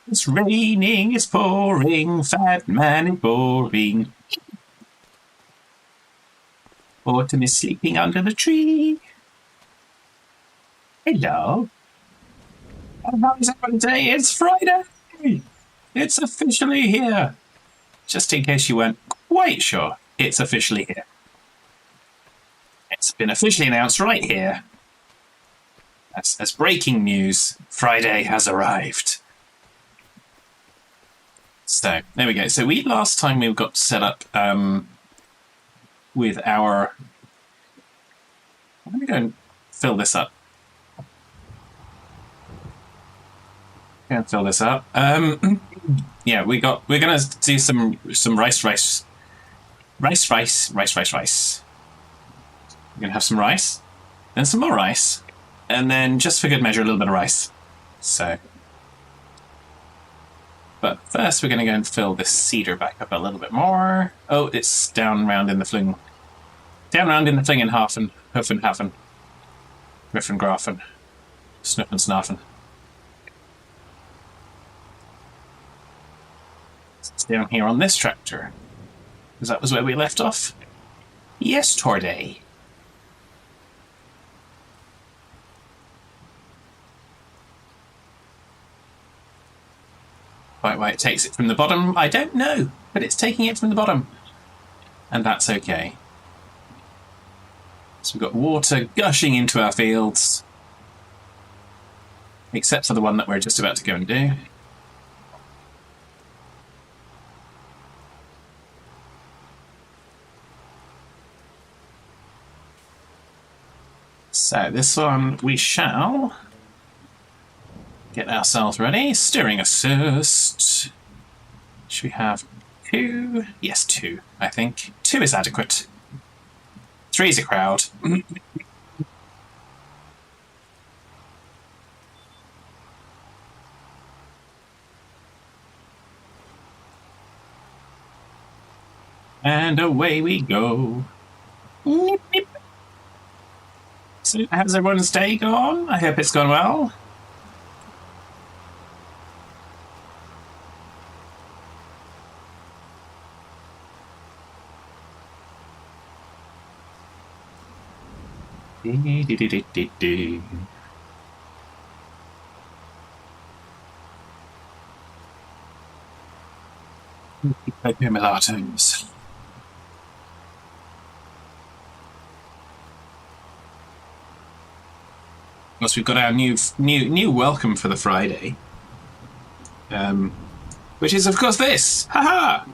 It's raining, it's pouring, fat man is boring. Autumn is sleeping under the tree. Hello. How is everyone today? It's Friday. It's officially here. Just in case you weren't quite sure, it's officially here. It's been officially announced right here. As breaking news, Friday has arrived. So, there we go. So last time we got set up with our... Let me go and fill this up. Yeah, we're gonna do some rice. We're gonna have some rice, then some more rice, and then just for good measure, a little bit of rice. So, but first we're gonna go and fill this cedar back up a little bit more. Oh, it's down round in the fling. Down round in the fling and hafen, hoof and hafen, riff and grafen, sniff and snaffen. It's down here on this tractor. Because that was where we left off. Yesterday. Why it takes it from the bottom, I don't know. But it's taking it from the bottom. And that's okay. So we've got water gushing into our fields. Except for the one that we're just about to go and do. So this one we shall get ourselves ready. Stirring assist. Should we have 2? Yes, 2, I think. 2 is adequate. 3 is a crowd. And away we go. Nip, nip. So, how's everyone's day gone? I hope it's gone well. Mulattoes. Plus, we've got our new welcome for the Friday, which is of course this. Haha!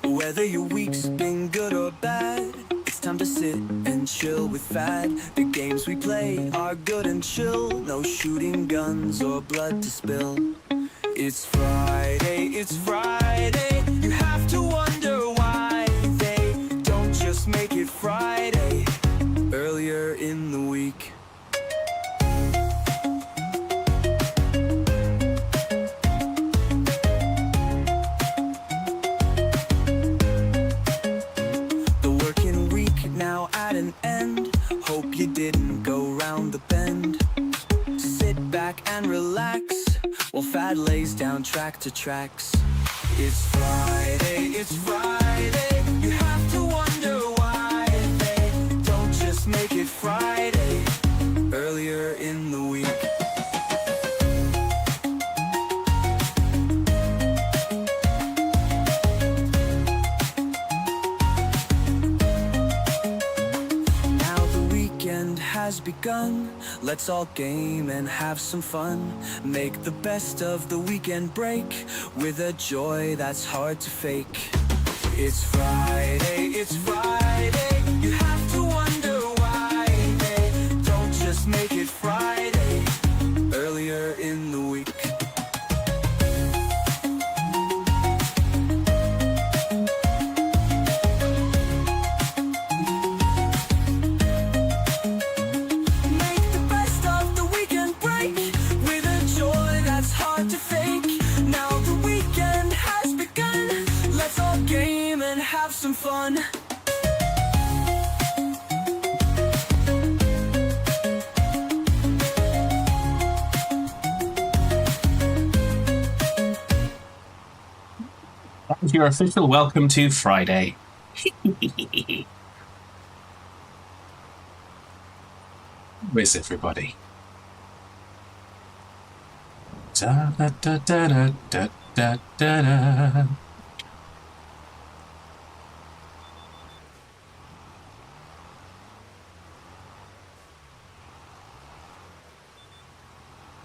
Whether your week's been good or bad, it's time to sit and chill with Fad. The games we play are good and chill, no shooting guns or blood to spill. It's Friday, it's Friday. You have to wonder why they don't just make it Friday earlier in the week. The working week now at an end. Hope you didn't go round the bend. Sit back and relax while Fad lays down track to tracks. It's Friday, it's Friday. You have to wonder why they don't just make it Friday earlier in the week. Now the weekend has begun. Let's all game and have some fun. Make the best of the weekend break with a joy that's hard to fake. It's Friday, it's Friday. You have to wonder why they don't just make it Friday earlier in the week. Some fun. And your official welcome to Friday. Where's everybody? Da, da, da, da, da, da, da, da.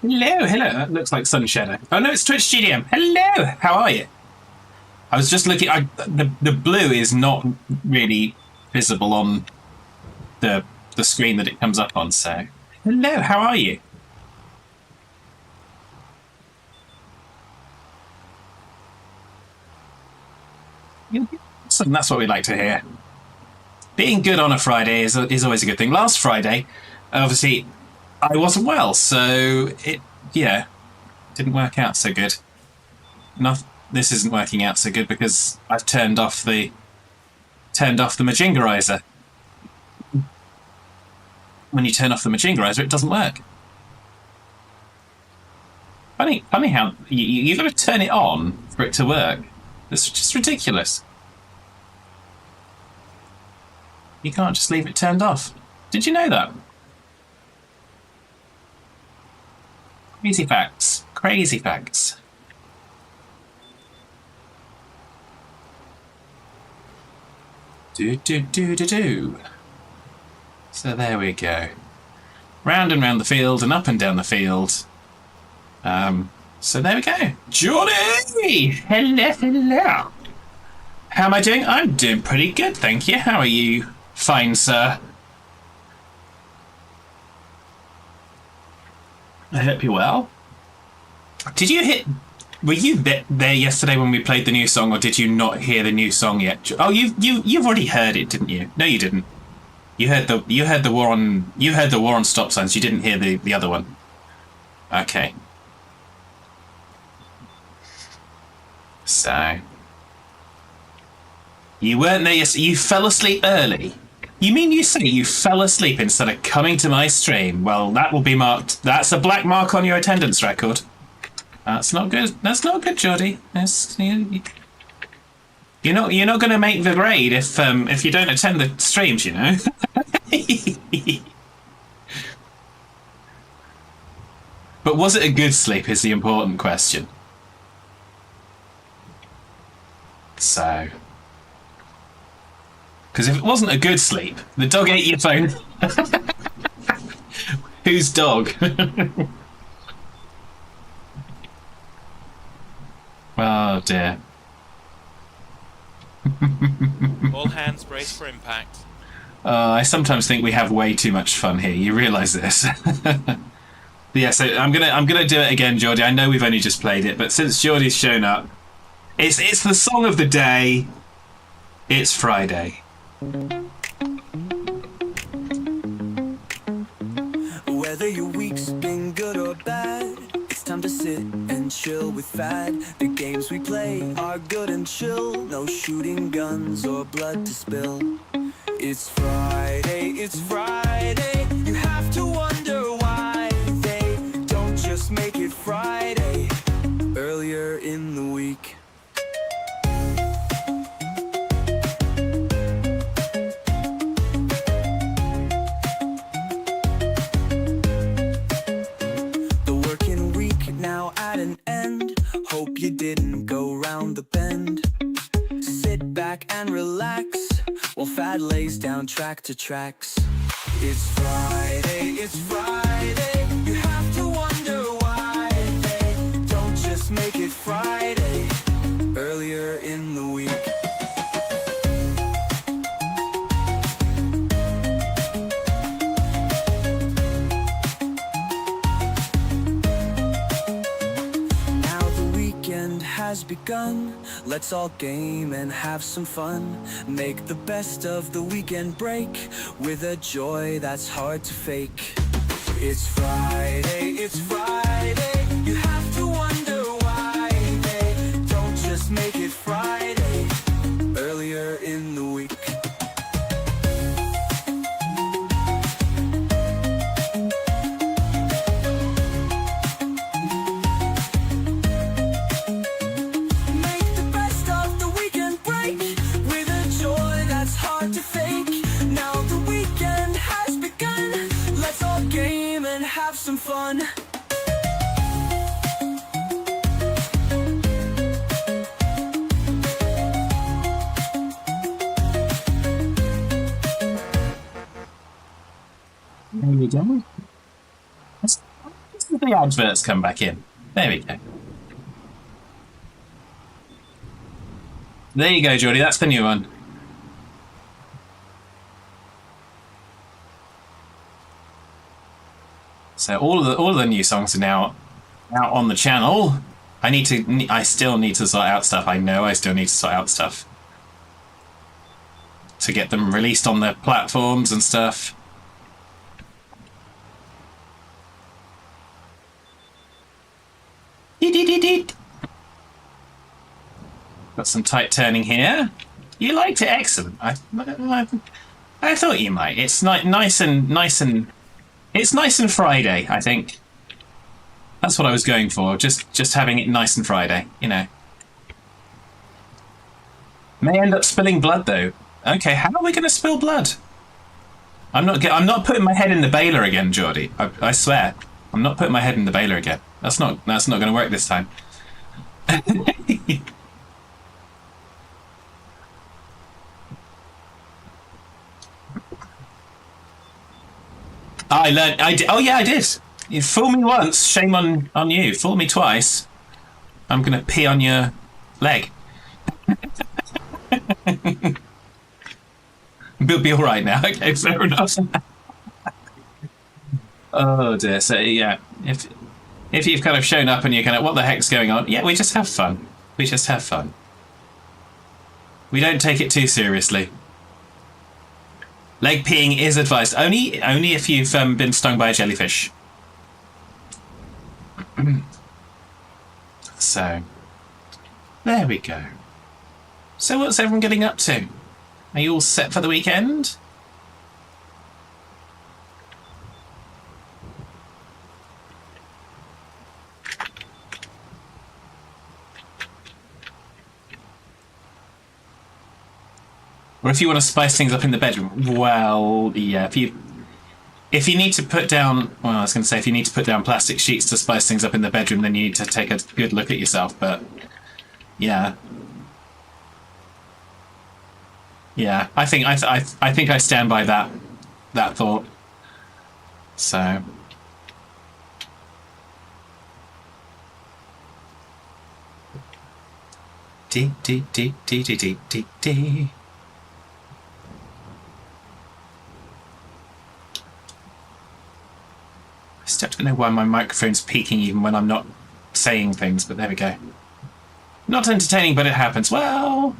Hello, hello. That looks like Sun Shadow. Oh no, it's Twitch GDM. Hello, how are you? I was just looking. The blue is not really visible on the screen that it comes up on. So, hello, how are you? So that's what we like to hear. Being good on a Friday is always a good thing. Last Friday, obviously, I wasn't well, so it didn't work out so good. This isn't working out so good because I've turned off the Majingerizer. When you turn off the Majingerizer, it doesn't work. Funny how you've got to turn it on for it to work. It's just ridiculous. You can't just leave it turned off. Did you know that? Crazy facts. Crazy facts. Do. So there we go. Round and round the field and up and down the field. So there we go. Jordy! Hello. How am I doing? I'm doing pretty good, thank you. How are you, fine sir? I hope you're well. Were you there yesterday when we played the new song, or did you not hear the new song yet? Oh, you've already heard it, didn't you? No, you didn't. You heard the war on stop signs. You didn't hear the other one. Okay. So you weren't there yesterday. You fell asleep early. You mean you say you fell asleep instead of coming to my stream? Well, that will be marked. That's a black mark on your attendance record. That's not good. That's not good, Jodie. You're not going to make the grade if you don't attend the streams, you know. But was it a good sleep? Is the important question. So, because if it wasn't a good sleep, the dog ate your phone. Whose dog? Oh dear. All hands brace for impact. I sometimes think we have way too much fun here. You realise this? Yeah. So I'm gonna do it again, Geordie. I know we've only just played it, but since Geordie's shown up, it's the song of the day. It's Friday. Whether your week's been good or bad, it's time to sit and chill with Fad. The games we play are good and chill, no shooting guns or blood to spill. It's Friday, you have to wonder why they don't just make it Friday earlier in the week. Hope you didn't go round the bend. Sit back and relax while Fad lays down track to tracks. It's Friday, you have to wonder why they don't just make it Friday earlier in the week. Has begun. Let's all game and have some fun. Make the best of the weekend break with a joy that's hard to fake. It's Friday, you have to wonder why they don't just make it Friday earlier in the week. Make the best of There we go. Let's see the adverts come back in. There we go. There you go, Geordie. That's the new one. So all of the new songs are now out on the channel. I still need to sort out stuff. I know I still need to sort out stuff to get them released on the platforms and stuff. Got some tight turning here. You liked it, excellent. I thought you might. It's nice and it's nice and Friday. I think that's what I was going for. Just having it nice and Friday, you know. May end up spilling blood though. Okay, how are we going to spill blood? I'm not putting my head in the baler again, Geordie. I swear, I'm not putting my head in the baler again. That's not going to work this time. Oh yeah, I did. You fool me once, shame on you. Fool me twice, I'm going to pee on your leg. We'll be all right now. Okay, fair enough. Oh dear. So yeah, if you've kind of shown up and you're kind of, what the heck's going on? Yeah, we just have fun. We just have fun. We don't take it too seriously. Leg peeing is advised only if you've been stung by a jellyfish. So there we go. So what's everyone getting up to? Are you all set for the weekend? Or if you want to spice things up in the bedroom, well, yeah, if you need to put down, well, I was going to say, if you need to put down plastic sheets to spice things up in the bedroom, then you need to take a good look at yourself, but yeah. Yeah, I think I stand by that thought. So D. I still don't know why my microphone's peaking even when I'm not saying things, but there we go. Not entertaining, but it happens. Well.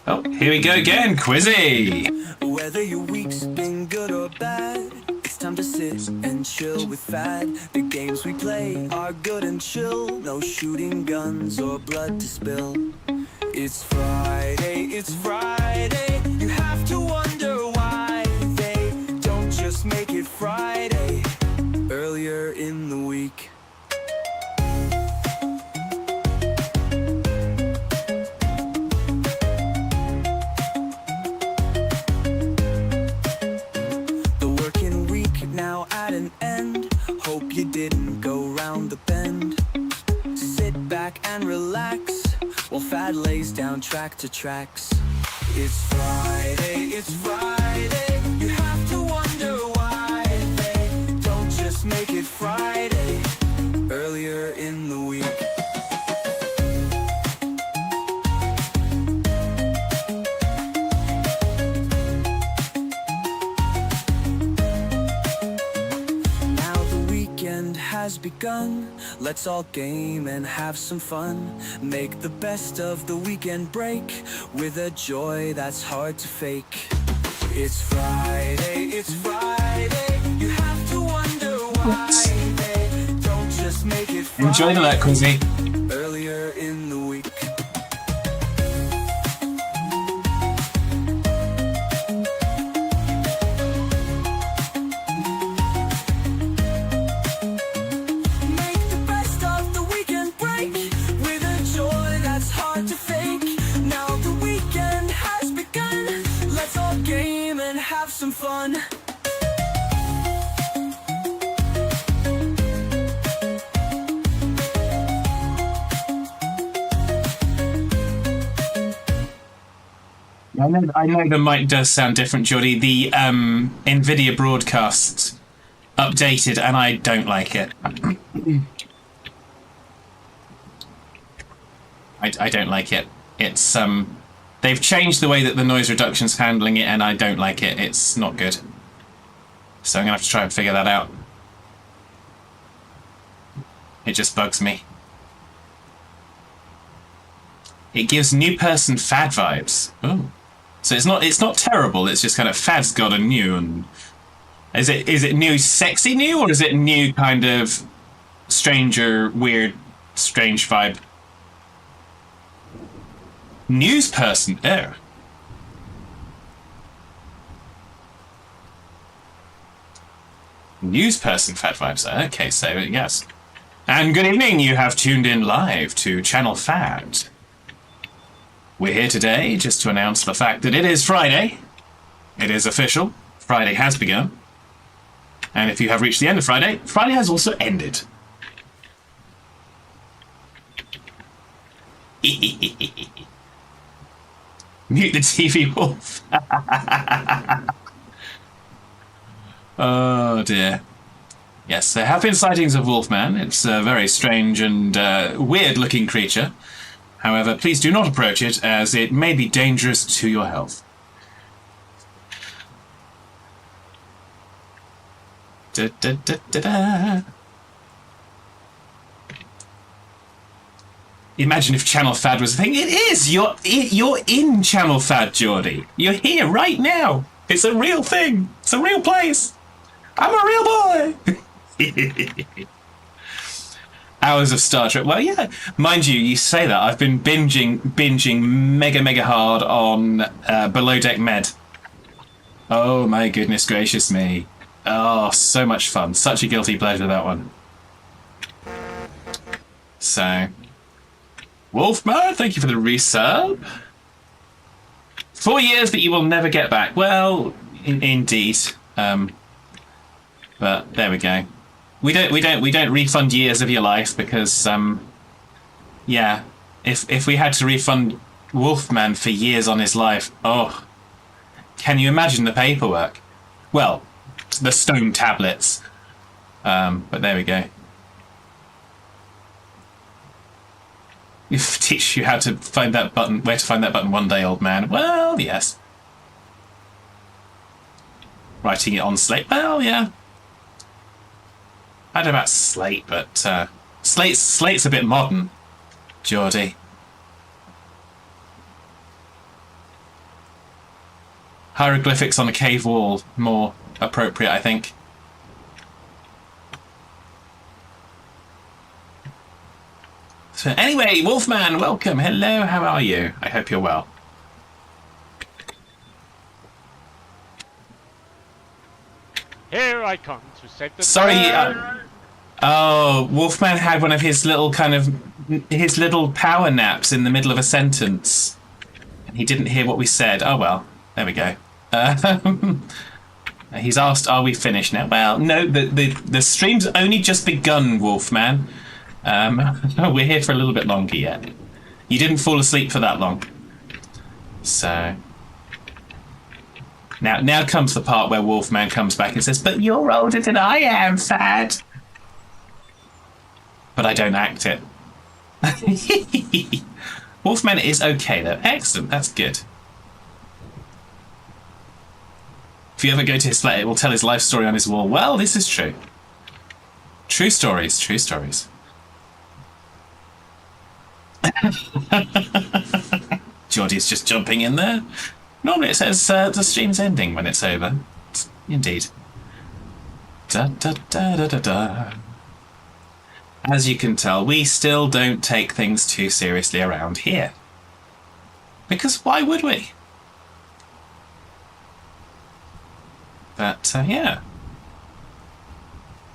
Oh, here we go again, Quizzy! Whether your week's been good or bad, it's time to sit and chill with Fad. The games we play are good and chill, no shooting guns or blood to spill. It's Friday, you have to wonder why they don't just make it Friday earlier in the week. Hope you didn't go round the bend. Sit back and relax while Fad lays down track to tracks. It's Friday, you have to wonder why they don't just make it Friday earlier in the week. Has begun. Let's all game and have some fun. Make the best of the weekend break with a joy that's hard to fake. It's Friday, you have to wonder why they don't just make it Friday. Enjoy the luck, Quizzy. Earlier in the week. Some fun. I know the mic does sound different, Geordie. The NVIDIA broadcast updated, and I don't like it. I don't like it. It's they've changed the way that the noise reduction's handling it, and I don't like it. It's not good. So I'm gonna have to try and figure that out. It just bugs me. It gives new person fad vibes. Oh, so it's not terrible. It's just kind of fad's got a new, and is it new sexy new, or is it new kind of stranger weird strange vibe? News person. Oh. News person fad vibes. Okay, so yes. And good evening. You have tuned in live to Channel Fad. We're here today just to announce the fact that it is Friday. It is official. Friday has begun. And if you have reached the end of Friday, Friday has also ended. Mute the TV wolf. Oh dear. Yes, there have been sightings of Wolfman. It's a very strange and weird-looking creature. However, please do not approach it, as it may be dangerous to your health. Da, da, da, da, da. Imagine if Channel Fad was a thing. It is! You're in Channel Fad, Geordie. You're here right now. It's a real thing. It's a real place. I'm a real boy. Hours of Star Trek. Well, yeah. Mind you say that. I've been binging mega hard on Below Deck Med. Oh my goodness gracious me. Oh, so much fun. Such a guilty pleasure, that one. So, Wolfman, thank you for the resub. 4 years that you will never get back. Well, indeed. But there we go. We don't refund years of your life because yeah, if we had to refund Wolfman for years on his life, oh, can you imagine the paperwork? Well, the stone tablets. But there we go. If teach you how to find that button, where to find that button one day, old man. Well, yes. Writing it on slate. Well, yeah. I don't know about slate, but slate's a bit modern, Geordie. Hieroglyphics on a cave wall, more appropriate, I think. So anyway, Wolfman, welcome. Hello, how are you? I hope you're well. Here I come to set the... Sorry, oh, Wolfman had one of his little his little power naps in the middle of a sentence. And he didn't hear what we said. Oh well, there we go. He's asked, are we finished now? Well, no, the stream's only just begun, Wolfman. We're here for a little bit longer yet. You didn't fall asleep for that long. So... Now comes the part where Wolfman comes back and says, but you're older than I am, Fad. But I don't act it. Wolfman is okay, though. Excellent, that's good. If you ever go to his flat, it will tell his life story on his wall. Well, this is true. True stories, true stories. Geordie's just jumping in there. Normally it says the stream's ending when it's over. Indeed. Da, da, da, da, da, da. As you can tell, we still don't take things too seriously around here. Because why would we? But, yeah.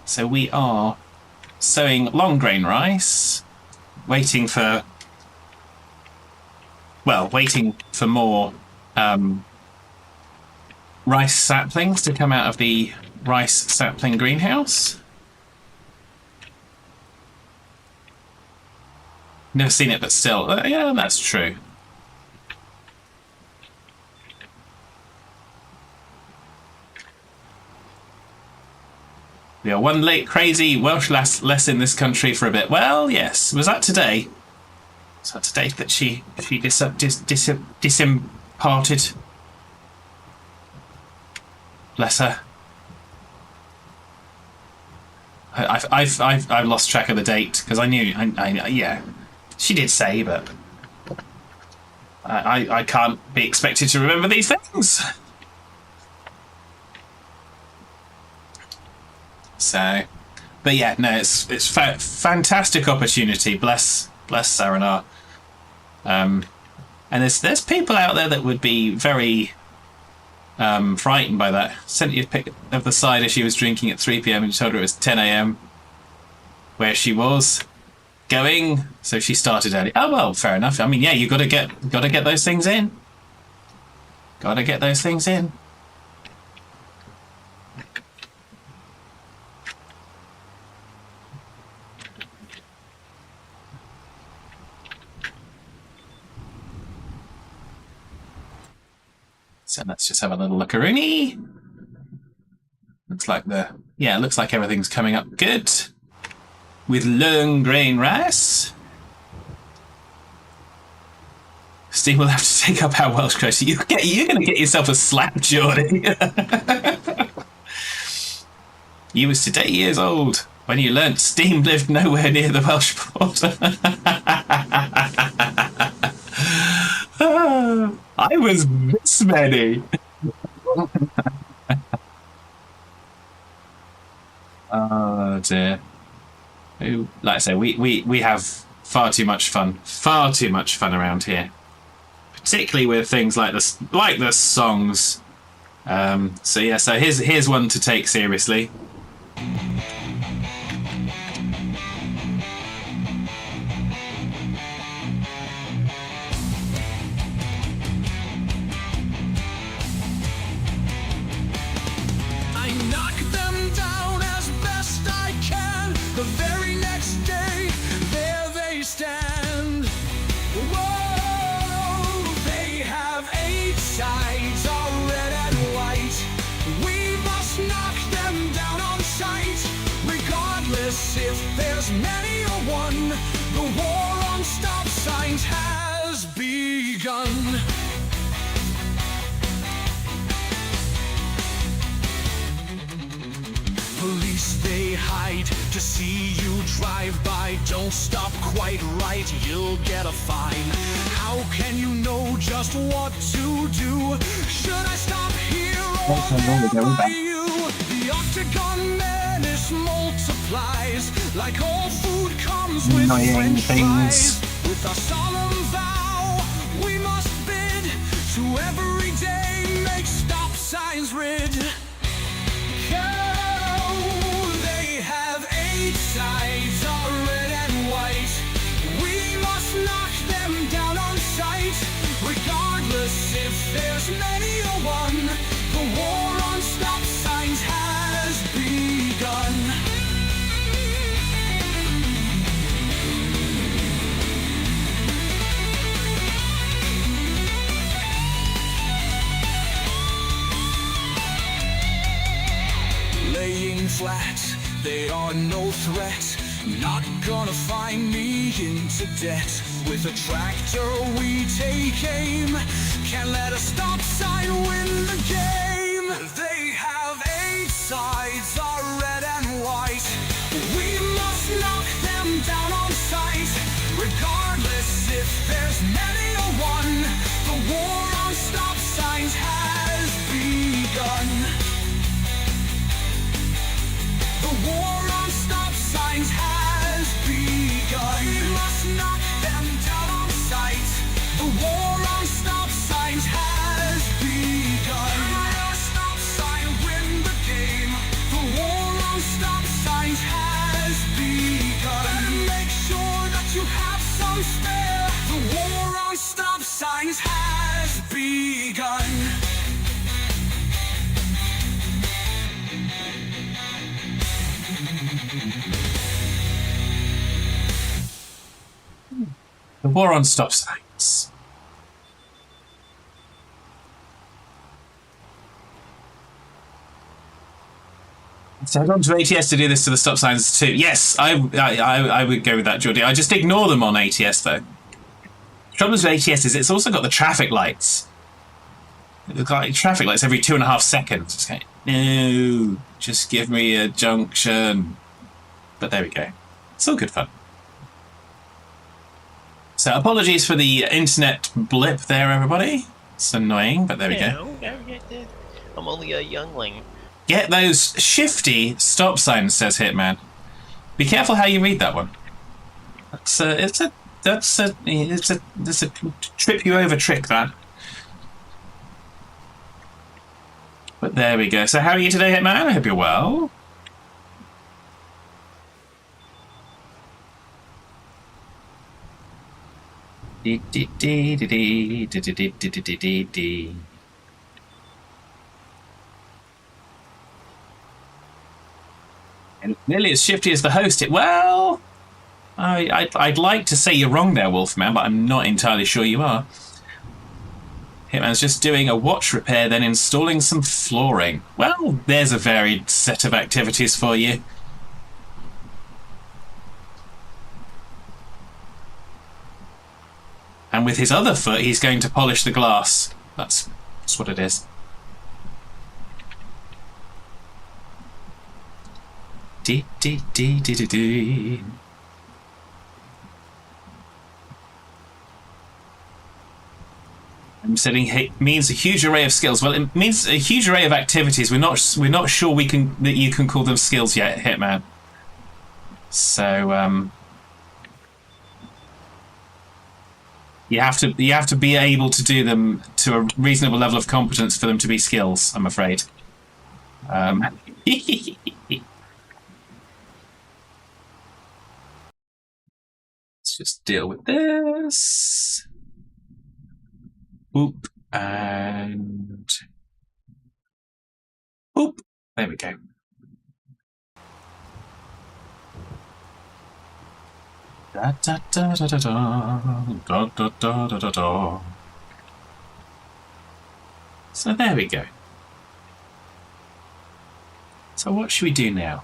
So we are sowing long grain rice, waiting for more rice saplings to come out of the rice sapling greenhouse. Never seen it, but still, yeah, that's true. are one late crazy Welsh lass less in this country for a bit. Well, yes. Was that today? Was that today that she disimparted? Bless her. I've lost track of the date because I knew. Yeah, she did say, but I can't be expected to remember these things. So, but yeah, no, it's fantastic opportunity. Bless Saranar. And there's people out there that would be very frightened by that. Sent you a pic of the cider she was drinking at 3 p.m. and told her it was 10 a.m. where she was going, so she started early. Oh well, fair enough. I mean, yeah, you gotta get those things in. Gotta get those things in. So let's just have a little look-a-rooney. Looks like everything's coming up good. With long grain rice. Steve will have to take up our Welsh curse. You're going to get yourself a slap, Geordie. You was today years old when you learnt steam lived nowhere near the Welsh border. I was this many. Oh dear. Like I say, we have far too much fun around here, particularly with things like the songs. So yeah, so here's one to take seriously. The very next day, there they stand. Whoa, they have 8 sides, all red and white. We must knock them down on sight. Regardless if there's many or one, the war on stop signs has begun. Police, they hide to see you drive by. Don't stop quite right, you'll get a fine. How can you know just what to do? Should I stop here or there by you? The octagon menace multiplies. Like all food comes with French fries. With a solemn vow, we must bid to every day make stop signs rid. Sides are red and white. We must knock them down on sight. Regardless if there's many or one, the war on stop signs has begun. Laying flat, they are no threat. Not gonna find me into debt. With a tractor we take aim. Can't let a stop sign win the game. They have 8 sides, are red and white. We must knock them down on sight. Regardless if there's many or one, the war on stop signs has begun. The war on stop signs has begun. We must knock them down on sight. The war on stop signs has begun. Let a stop sign win the game. The war on stop signs has begun. Make sure that you have some spare. The war on stop signs has begun. The war on stop signs. So I've gone to ATS to do this to the stop signs too. Yes, I would go with that, Geordie. I just ignore them on ATS though. The trouble with ATS is it's also got the traffic lights. It's got traffic lights every 2.5 seconds. It's like, no, just give me a junction. But there we go. It's all good fun. So apologies for the internet blip there, everybody. It's annoying, but there we go. I'm only a youngling. Get those shifty stop signs, says Hitman. Be careful how you read that one. It's a trip you over trick, that. But there we go. So how are you today, Hitman? I hope you're well. And nearly as shifty as the host. Well, I'd like to say you're wrong there, Wolfman, but I'm not entirely sure you are. Hitman's just doing a watch repair, then installing some flooring. Well, there's a varied set of activities for you. And with his other foot, he's going to polish the glass. That's what it is. Dee dee dee dee dee dee. I'm saying it means a huge array of skills. Well, it means a huge array of activities. We're not sure that you can call them skills yet, Hitman. So you have to be able to do them to a reasonable level of competence for them to be skills, I'm afraid. Let's just deal with this. Oop, and oop. There we go. Da da da da da da da da da da da. So there we go. So what should we do now?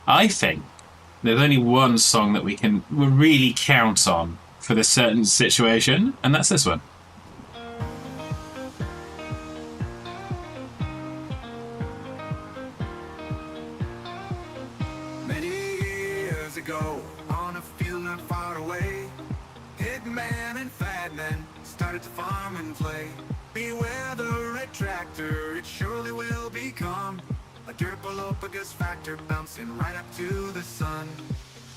I think there's only one song that we can really count on for this certain situation, and that's this one. Many years ago, on a field not far away, Hitman and Fatman started to farm and play. Beware the red tractor, it surely will become a dirt Galapagos factor, bouncing right up to the sun.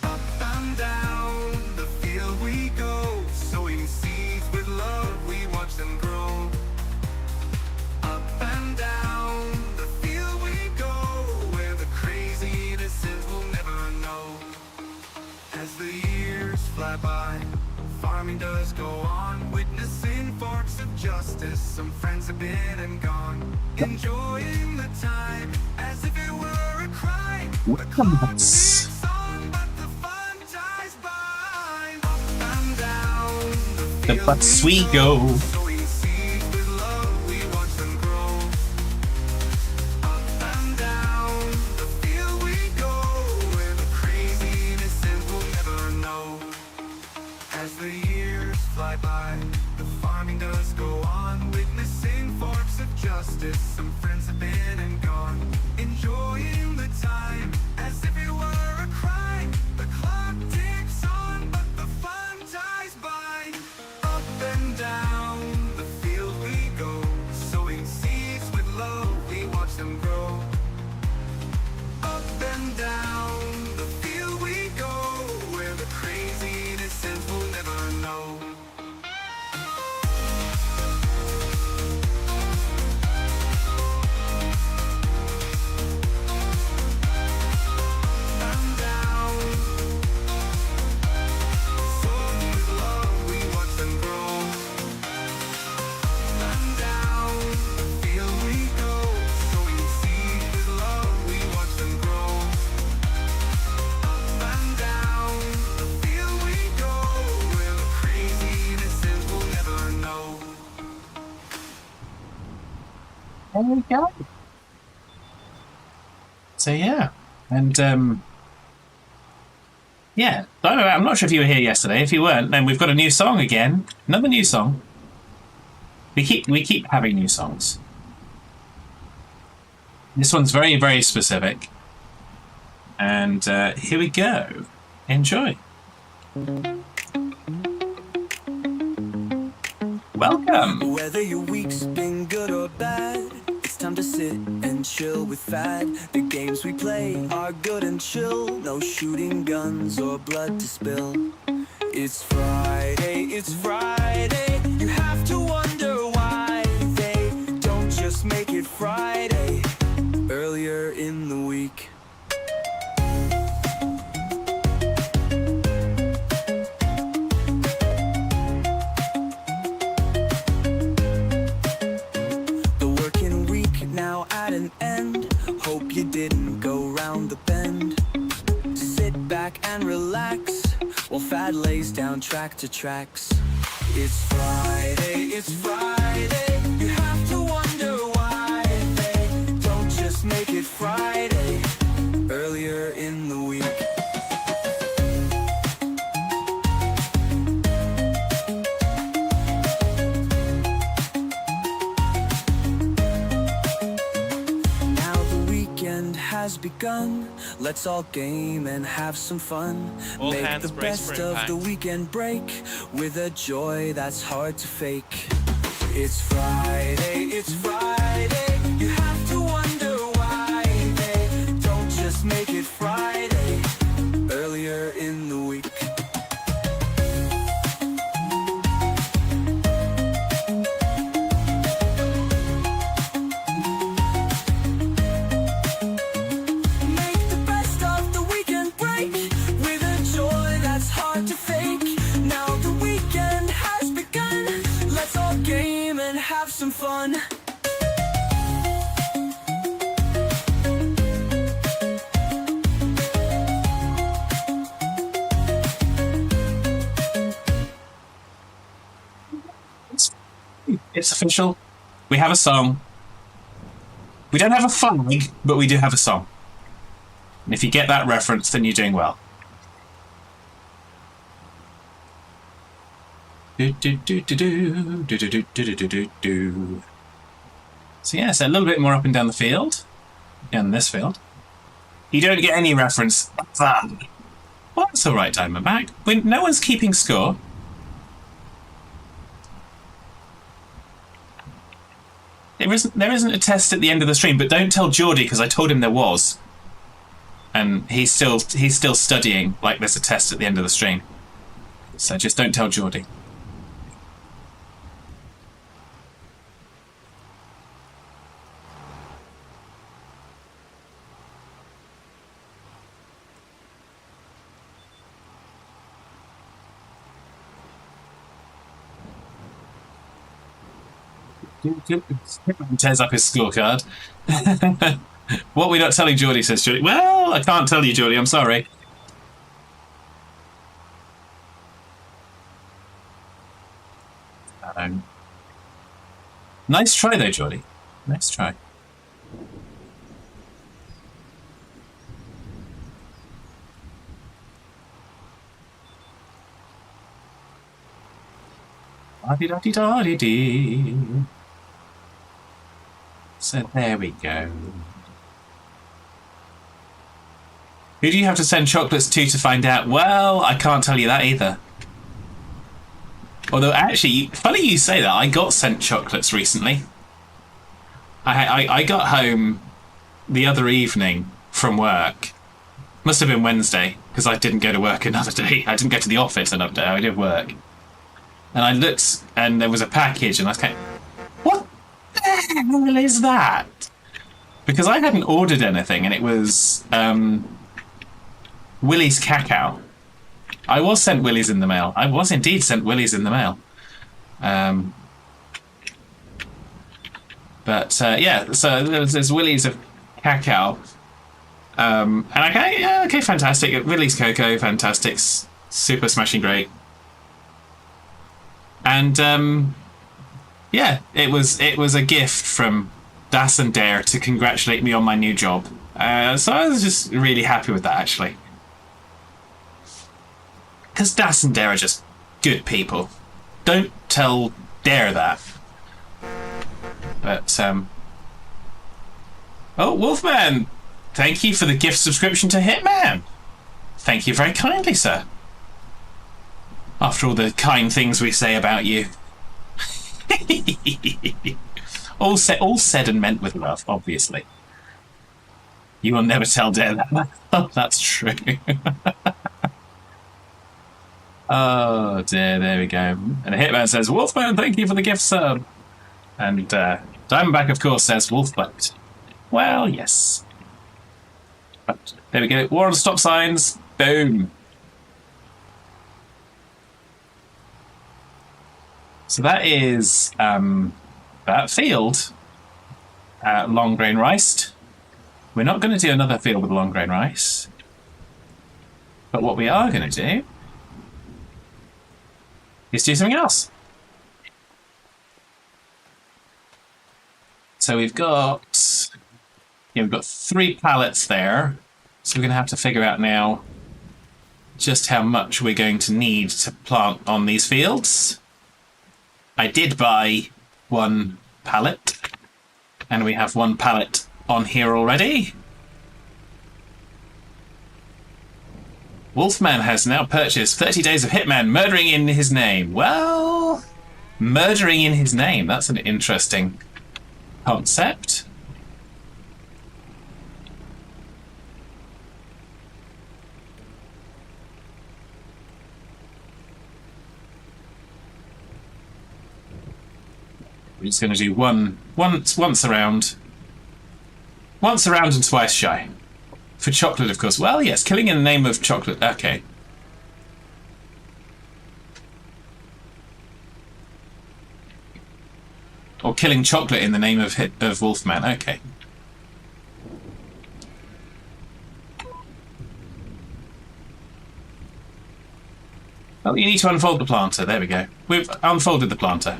Up and down the field we go, sowing seeds with love, we watch them grow. Up and down the field we go, where the crazy innocents will never know. As the years fly by, farming does go on, witnessing forks of justice, some friends have been and gone. Enjoying the time, as if it were a crime. The clock ticks on, but the fun dies by. Up and down the butts we go. sowing seeds with love, we watch them grow. Up and down the field we go, where the crazy innocents will never know. As the years fly by, the farming does go on, witnessing forks of justice, some friends have been and gone. Enjoying the time, as if it were a crime. The clock ticks on, but the fun dies by. Up and down the field we go, sowing seeds with love, we watch them grow. Up and down the field we go, where the crazy innocents will never know. And down, sown with love, we watch them grow. And down the field we go, sowing seeds with love, we watch them grow. Up and down the field we go, where the crazy innocents will never know. There we go. So yeah, and yeah, I'm not sure if you were here yesterday. If you weren't, then we've got a new song again. Another new song. We keep having new songs. This one's very, very specific. And here we go. Enjoy. Welcome. Whether your week's been good or bad, it's time to sit and chill with Fad. The games we play are good and chill. No shooting guns or blood to spill. It's Friday, it's Friday. You have to wonder why they don't just make it Friday earlier in the week. The working week now at an end. Hope you didn't go round the bend. Sit back and relax while Fad lays down track to tracks. It's Friday, it's Friday. You have to wonder why they don't just make it Friday earlier in the week. Now the weekend has begun. Let's all game and have some fun. All Make hands the brace for best of impact. the weekend break with a joy that's hard to fake. It's Friday, it's Friday. You have to wonder why they don't just make it Friday earlier in the week. Make the best of the weekend break with a joy that's hard to fake. Now the weekend has begun. Let's all game and have some fun. It's official. We have a song. We don't have a flag, but we do have a song. And if you get that reference, then you're doing well. Do, do, do, do, do, do, do, do, do, do, do, do. So yeah, so a little bit more up and down the field. In this field. You don't get any reference. Well, that's alright, Diamondback. No one's keeping score. There isn't a test at the end of the stream, but don't tell Geordie because I told him there was, and he's still studying like there's a test at the end of the stream. So just don't tell Geordie. Tears up his scorecard. What are we not telling Geordie, says Geordie. Well, I can't tell you, Geordie, I'm sorry. Nice try though, Geordie. Nice try. Da-dee-da-dee-da-dee-dee. So there we go. Who do you have to send chocolates to find out? Well, I can't tell you that either. Although, actually, funny you say that. I got sent chocolates recently. I got home the other evening from work. Must have been Wednesday, because I didn't go to work another day. I didn't go to the office another day. I did work. And I looked, and there was a package, and I was kind of, what the hell is that? Because I hadn't ordered anything, and it was Willie's Cacao. I was sent Willie's in the mail. I was indeed sent Willie's in the mail. Yeah, so there's Willie's of Cacao. And okay, fantastic. Willie's Cocoa, fantastic. Super smashing great. And yeah, it was a gift from Das and Dare to congratulate me on my new job. So I was just really happy with that, actually. Because Das and Dare are just good people. Don't tell Dare that. But, oh, Wolfman! Thank you for the gift subscription to Hitman. Thank you very kindly, sir. After all the kind things we say about you. all said and meant with love, obviously. You will never tell Dare that. Oh, that's true. Oh dear, there we go. And a Hitman says, Wolfman, thank you for the gift sub. And Diamondback, of course, says Wolfboat. Well, yes. But there we go. War on stop signs. Boom. So that is that field. Long grain rice. We're not going to do another field with long grain rice. But what we are going to do is do something else. So we've got 3 pallets there. So we're going to have to figure out now just how much we're going to need to plant on these fields. I did buy 1 pallet, and we have 1 pallet on here already. Wolfman has now purchased 30 days of Hitman, murdering in his name. Well, murdering in his name, that's an interesting concept. We're just going to do once around and twice shy. For chocolate, of course. Well, yes, killing in the name of chocolate. Okay. Or killing chocolate in the name of Wolfman. Okay. Oh, you need to unfold the planter. There we go. We've unfolded the planter.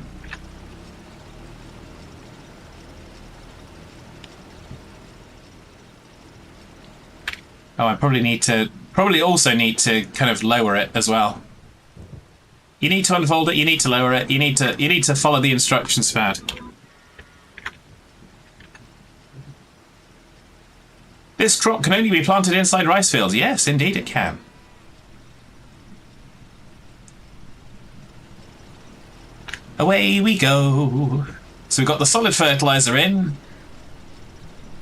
Oh, I probably also need to kind of lower it as well. You need to unfold it, you need to lower it, you need to follow the instructions, Fad. This crop can only be planted inside rice fields. Yes, indeed it can. Away we go. So we've got the solid fertilizer in.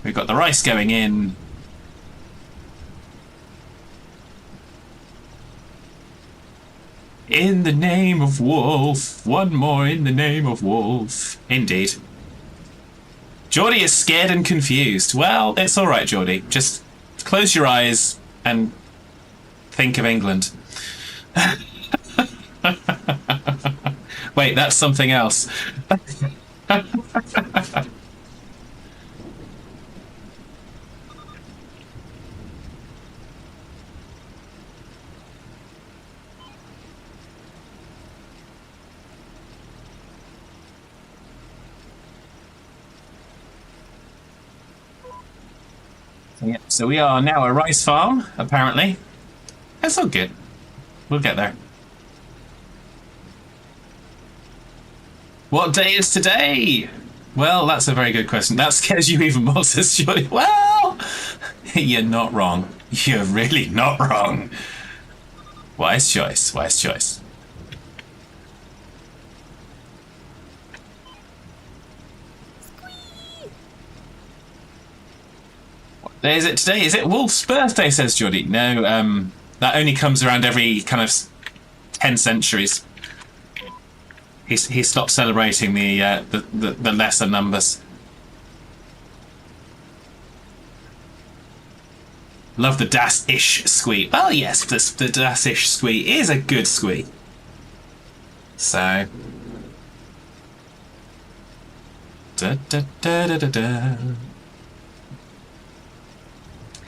We've got the rice going in. In the name of Wolf. One more in the name of Wolf. Indeed. Geordie is scared and confused. Well, it's alright, Geordie. Just close your eyes and think of England. Wait, that's something else. Yeah, so we are now a rice farm, apparently. That's all good. We'll get there. What day is today? Well, that's a very good question. That scares you even more, says Joy. Well, you're not wrong. You're really not wrong. Wise choice, wise choice. What day is it today? Is it Wolf's birthday, says Geordie? No, that only comes around every kind of 10 centuries. He stopped celebrating the lesser numbers. Love the Das-ish squeak. Oh yes, the Das-ish squeak is a good squeak. So. Da, da, da, da, da, da.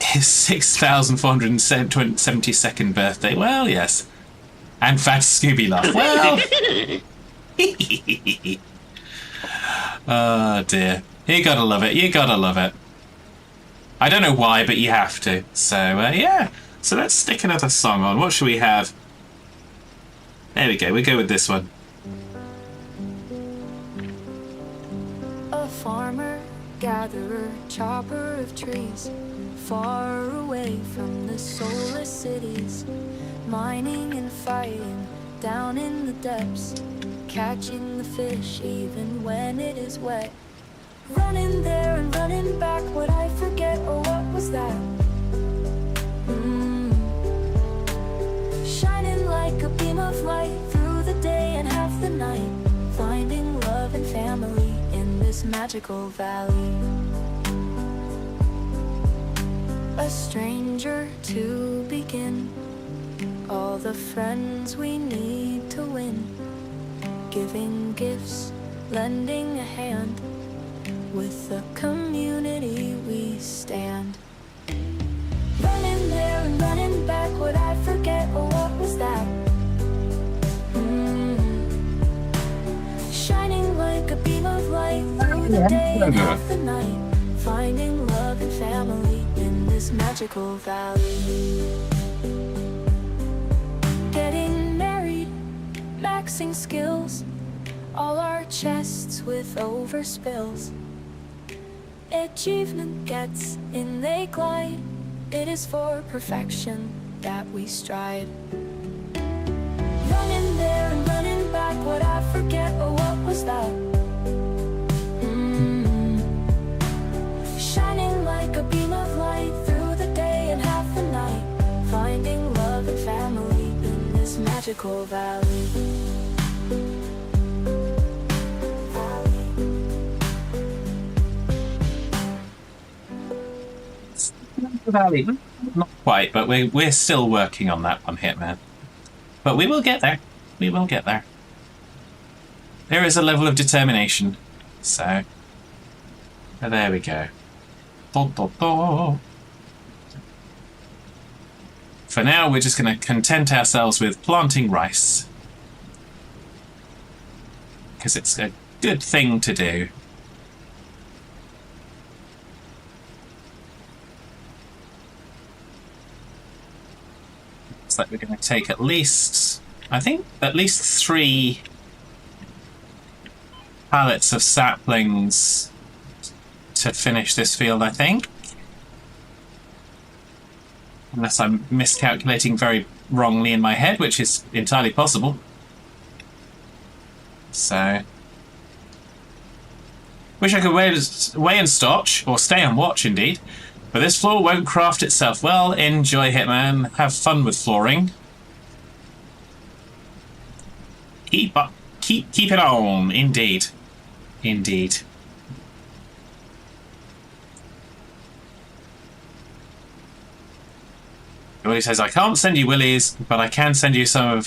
His 6,472nd birthday. Well, yes. And Fat Scooby laugh. Well. Oh dear. You gotta love it. You gotta love it. I don't know why, but you have to. So, yeah. So let's stick another song on. What should we have? There we go. We go with this one. A farmer, gatherer, chopper of trees, far away from the soulless cities, mining and fighting down in the depths, catching the fish even when it is wet. Running there and running back, would I forget, or what was that? Shining like a beam of light through the day and half the night, finding love and family in this magical valley. A stranger to begin, all the friends we need to win, giving gifts, lending a hand, with the community we stand. Running there and running back, would I forget, or what was that? Shining like a beam of light through the day and half the night, finding love and family in this magical valley. Getting married, maxing skills, all our chests with overspills. Achievement gets in, they glide. It is for perfection that we strive. Running there and running back, would I forget, or what was that? Shining like a beam of light through the day and half the night, finding love and family in this magical valley. Valley. Not quite, but we're still working on that one, Hitman. But we will get there. We will get there. There is a level of determination. So, there we go. For now, we're just going to content ourselves with planting rice. Because it's a good thing to do. Like we're going to take at least, I think, at least 3 pallets of saplings to finish this field, I think. Unless I'm miscalculating very wrongly in my head, which is entirely possible. So, wish I could weigh and stotch, or stay and watch indeed. But this floor won't craft itself. Well, enjoy, Hitman. Have fun with flooring. Keep it on. Indeed. Indeed. Willie says, I can't send you Willie's, but I can send you some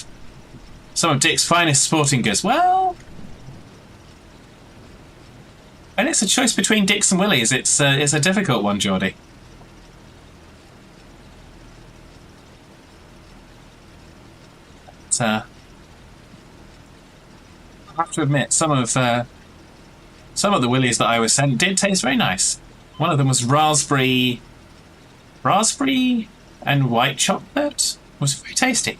of Dick's finest sporting goods. Well, and it's a choice between Dick's and Willie's. It's a difficult one, Geordie. I have to admit, some of the Willies that I was sent did taste very nice. One of them was raspberry and white chocolate. It was very tasty.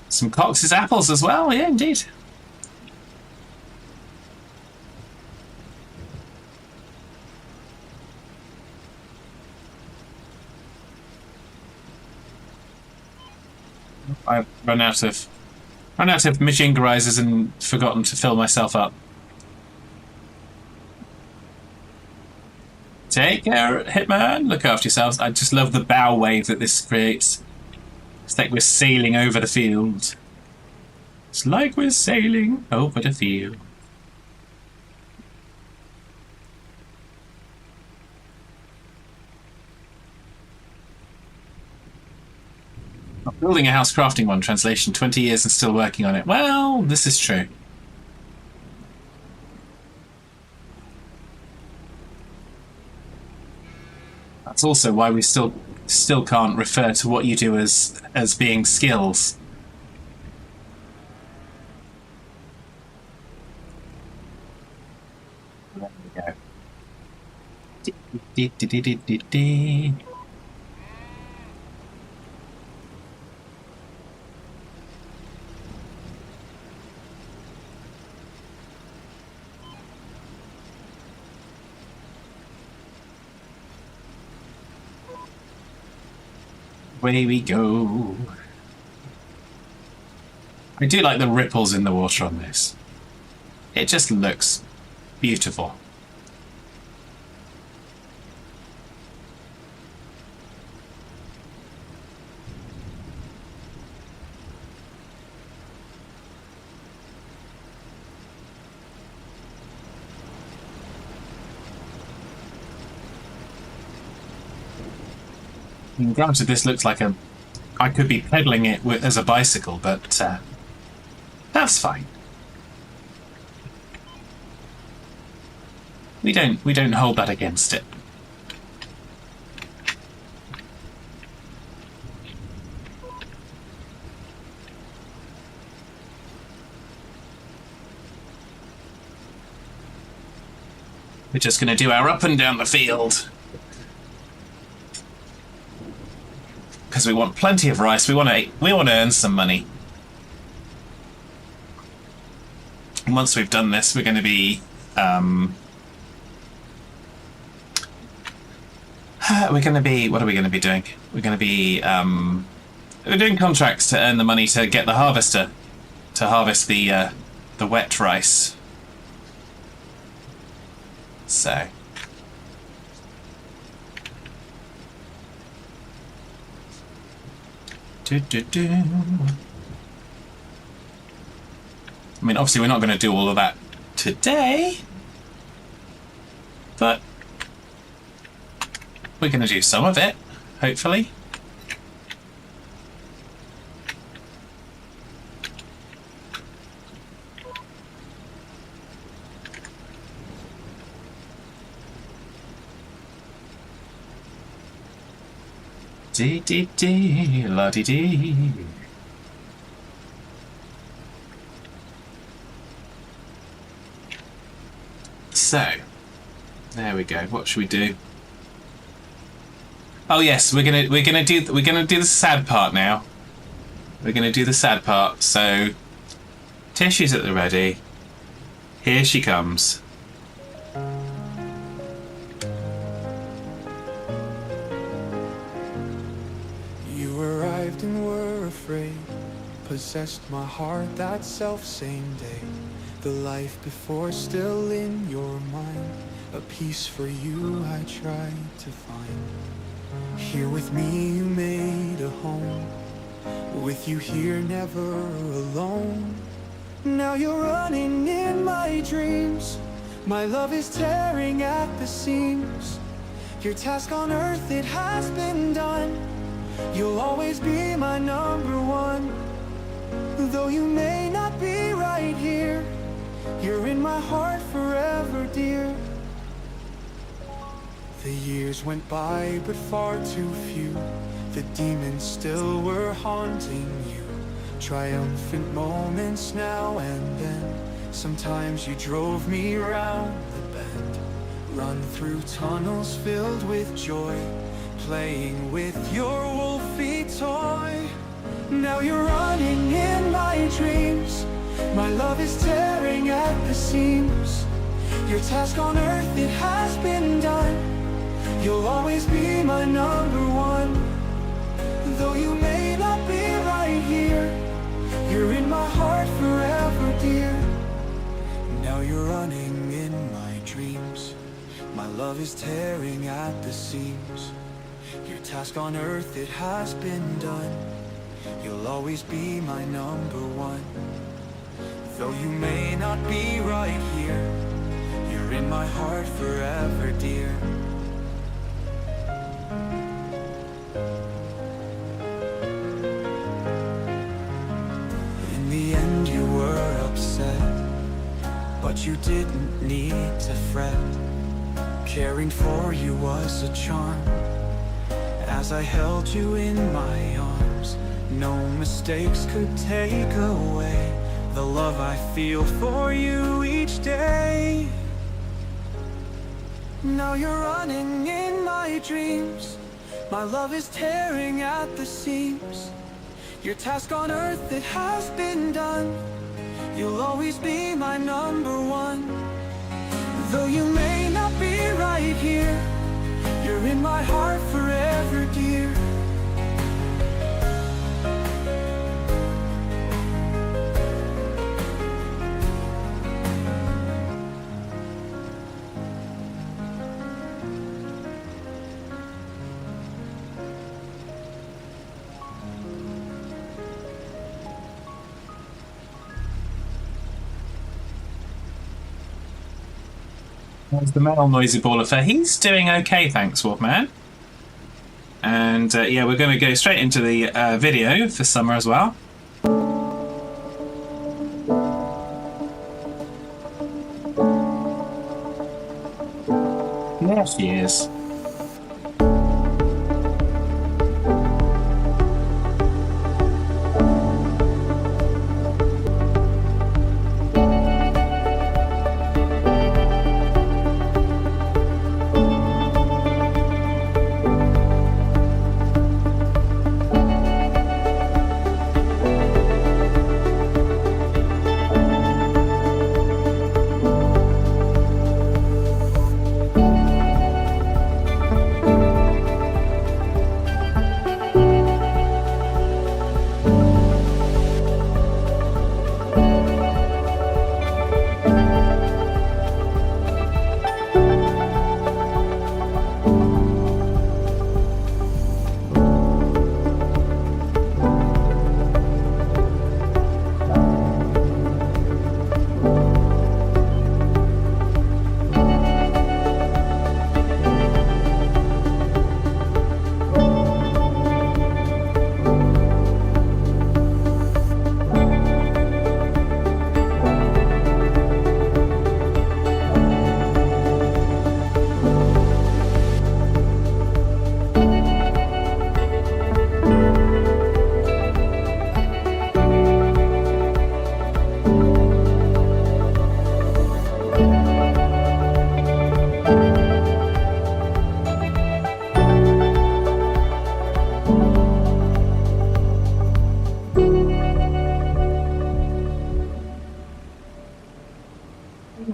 Some Cox's apples as well, yeah, indeed. I've run out of machingerizers and forgotten to fill myself up. Take care, Hitman. Look after yourselves. I just love the bow wave that this creates. It's like we're sailing over the field. It's like we're sailing over the field. Building a house, crafting one. Translation, 20 years and still working on it. Well, this is true. That's also why we still still can't refer to what you do as being skills. There we go. Away we go. I do like the ripples in the water on this. It just looks beautiful. And granted, this looks like I could be pedaling it as a bicycle, but that's fine. We don't hold that against it. We're just going to do our up and down the field. Because we want plenty of rice. We want to earn some money. And once we've done this, we're going to be what are we going to be doing? We're going to be we're doing contracts to earn the money to get the harvester to harvest the wet rice. So I mean, obviously we're not going to do all of that today, but we're going to do some of it, hopefully. Dee dee dee, la dee dee. So, there we go. What should we do? Oh yes, we're gonna do the sad part now. We're gonna do the sad part. So, Tishy's at the ready. Here she comes. Possessed my heart that self-same day. The life before still in your mind. A piece for you I tried to find. Here with me you made a home. With you here never alone. Now you're running in my dreams. My love is tearing at the seams. Your task on earth, it has been done. You'll always be my number one. Though you may not be right here, you're in my heart forever, dear. The years went by, but far too few. The demons still were haunting you. Triumphant moments now and then. Sometimes you drove me round the bend. Run through tunnels filled with joy. Playing with your wolfy toy. Now you're running in my dreams. My love is tearing at the seams. Your task on earth, it has been done. You'll always be my number one. Though you may not be right here, you're in my heart forever, dear. Now you're running in my dreams. My love is tearing at the seams. Your task on earth, it has been done. You'll always be my number one. Though you may not be right here, you're in my heart forever, dear. In the end you were upset, but you didn't need to fret. Caring for you was a charm. as I held you in my arms. No mistakes could take away the love I feel for you each day. Now you're running in my dreams. My love is tearing at the seams. Your task on earth, it has been done. You'll always be my number one. Though you may not be right here, you're in my heart forever, dear. There's the male noisy ball affair. He's doing okay, thanks, Wolfman. And yeah, we're going to go straight into the video for Summer as well. There she is.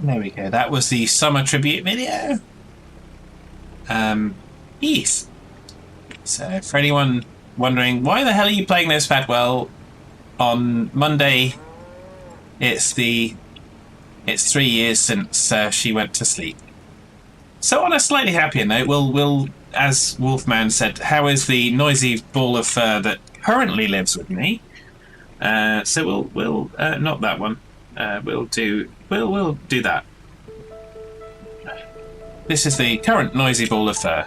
There we go. That was the Summer tribute video. Yes. So for anyone wondering, why the hell are you playing Nosepad? Well, on Monday, it's 3 years since she went to sleep. So on a slightly happier note, we'll, as Wolfman said, how is the noisy ball of fur that currently lives with me? So we'll not that one. We'll do that. This is the current noisy ball of fur.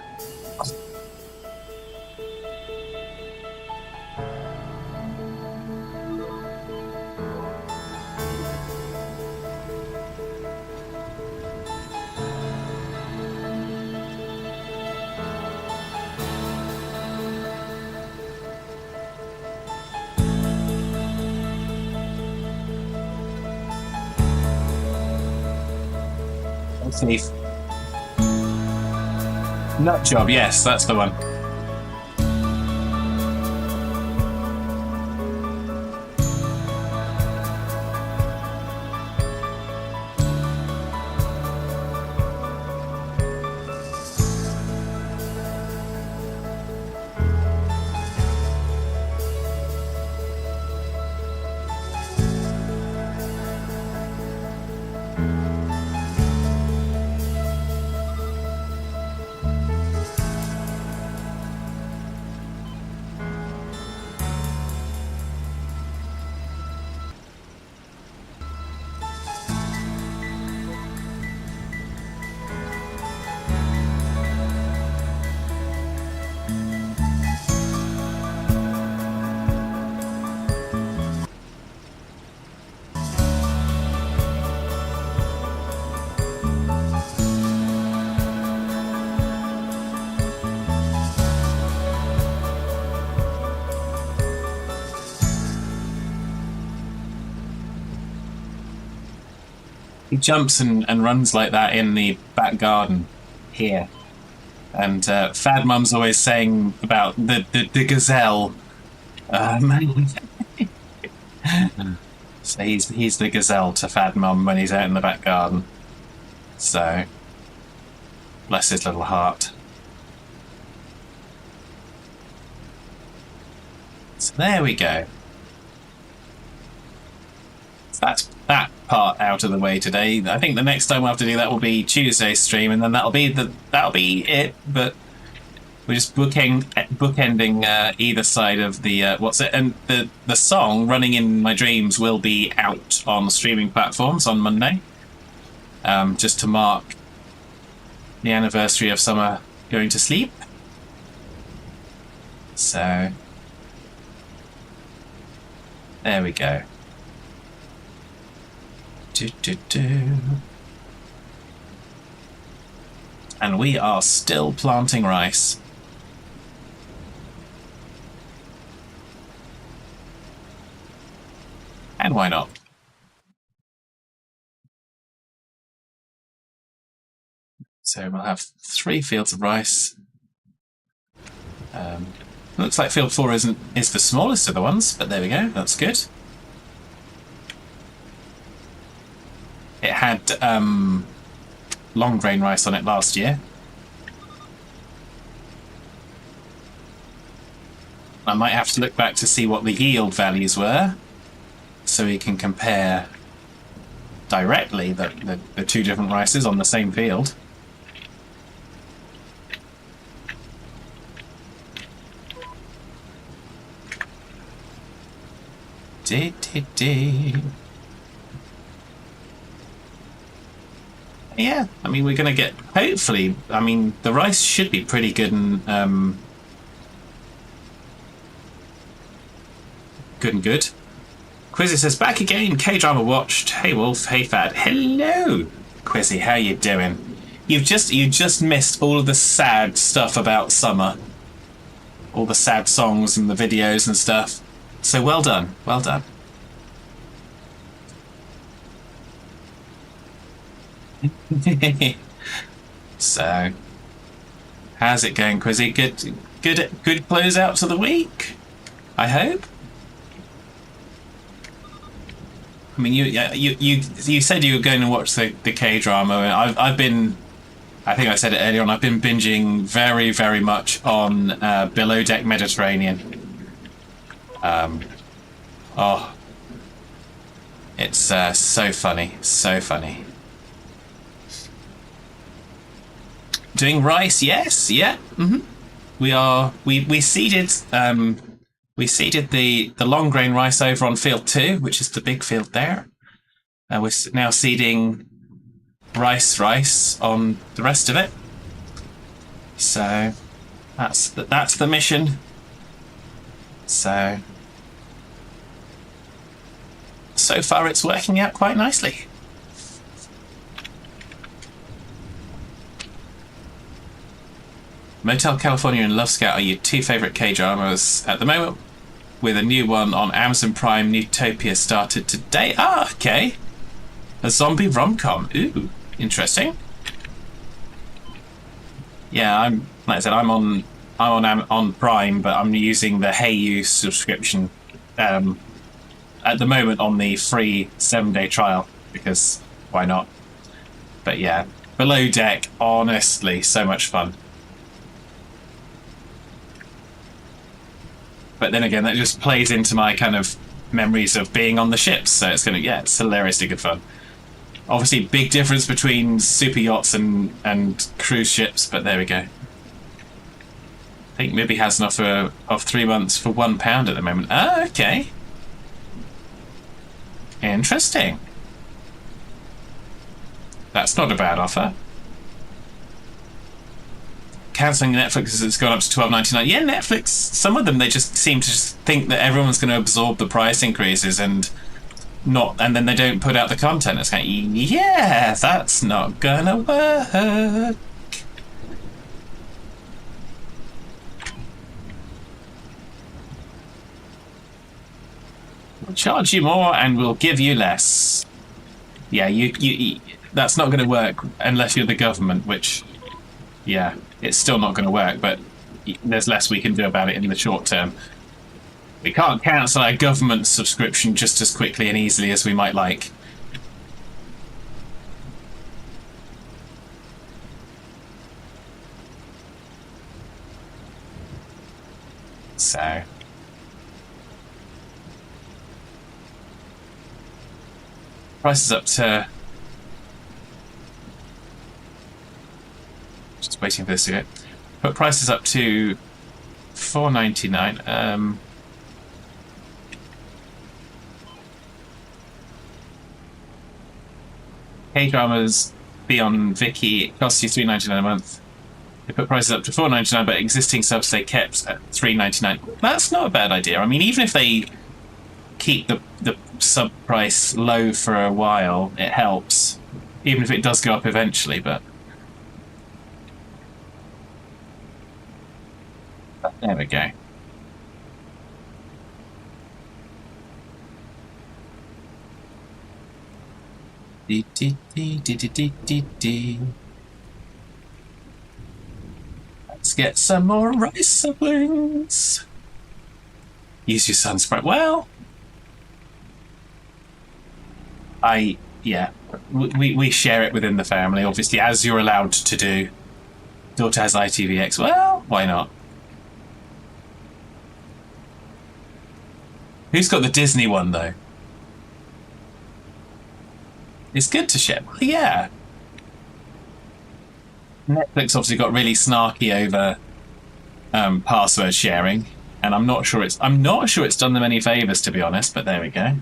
Safe. Nut job, yes, that's the one. He jumps and runs like that in the back garden here. And Fad Mum's always saying about the gazelle. So he's the gazelle to Fad Mum when he's out in the back garden. So, bless his little heart. So there we go. So that's that part out of the way today. I think the next time we'll have to do that will be Tuesday's stream, and then that'll be it. But we're just bookending either side of the and the song "Running in My Dreams" will be out on streaming platforms on Monday, just to mark the anniversary of Summer going to sleep. So there we go. And we are still planting rice. And why not? So we'll have 3 fields of rice. Looks like field 4 is the smallest of the ones, but there we go. That's good. It had long grain rice on it last year. I might have to look back to see what the yield values were, so we can compare directly the 2 different rices on the same field. Yeah, I mean, we're going to get, hopefully, I mean, the rice should be pretty good and good. Quizzy says, back again, K-drama watched. Hey Wolf, hey Fad. Hello, Quizzy, how you doing? You just missed all of the sad stuff about summer. All the sad songs and the videos and stuff. So well done, well done. So, how's it going, Quizzy? Good close out to the week, I hope. I mean, you said you were going to watch the K drama. I've been, I think I said it earlier on. I've been binging very, very much on Below Deck Mediterranean. Oh, it's so funny, so funny. Doing rice, yes, yeah. We seeded the long grain rice over on field 2, which is the big field there. We're now seeding rice on the rest of it. So that's the mission. So far it's working out quite nicely. Motel California and Love Scout are your 2 favourite K-dramas at the moment, with a new one on Amazon Prime, Newtopia, started today. Ah, okay. A zombie rom-com. Ooh, interesting. Yeah, like I said, I'm on Prime, but I'm using the Hey You subscription at the moment on the free 7-day trial, because why not? But yeah, Below Deck, honestly, so much fun. But then again, that just plays into my kind of memories of being on the ships, so it's it's hilariously good fun. Obviously, big difference between super yachts and cruise ships, but there we go. I think Mibby has an offer of 3 months for £1 at the moment. Ah, okay. Interesting. That's not a bad offer. Cancelling Netflix as it's gone up to $12.99. Yeah, Netflix, some of them, they just seem to just think that everyone's going to absorb the price increases and then they don't put out the content. It's kind of, yeah, that's not gonna work. We'll charge you more and we'll give you less. yeah, that's not going to work unless you're the government, which, yeah, it's still not going to work, but there's less we can do about it in the short term. We can't cancel our government subscription just as quickly and easily as we might like. So... prices up to... just waiting for this to go. Put prices up to $4.99. K-dramas Beyond Vicky, it costs you $3.99 a month. They put prices up to $4.99, but existing subs stay kept at $3.99. That's not a bad idea. I mean, even if they keep the sub price low for a while, it helps. Even if it does go up eventually, but there we go. Let's get some more rice siblings. Use your sunsprite. Well, we share it within the family, obviously, as you're allowed to do. Daughter has ITVX. Well, why not? Who's got the Disney one, though? It's good to share. Well, yeah. Netflix obviously got really snarky over password sharing, and I'm not sure it's done them any favors, to be honest. But there we go.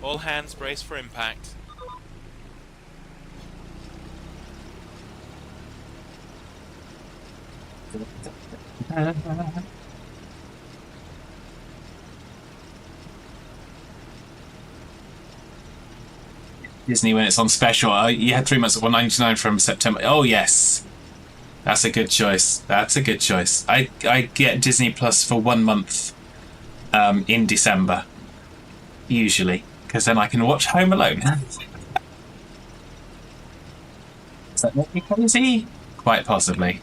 All hands brace for impact. Disney when it's on special. You had 3 months at $1.99 from September. Oh yes, that's a good choice. That's a good choice. I get Disney Plus for 1 month in December, usually, because then I can watch Home Alone. Does that make me crazy? Quite possibly.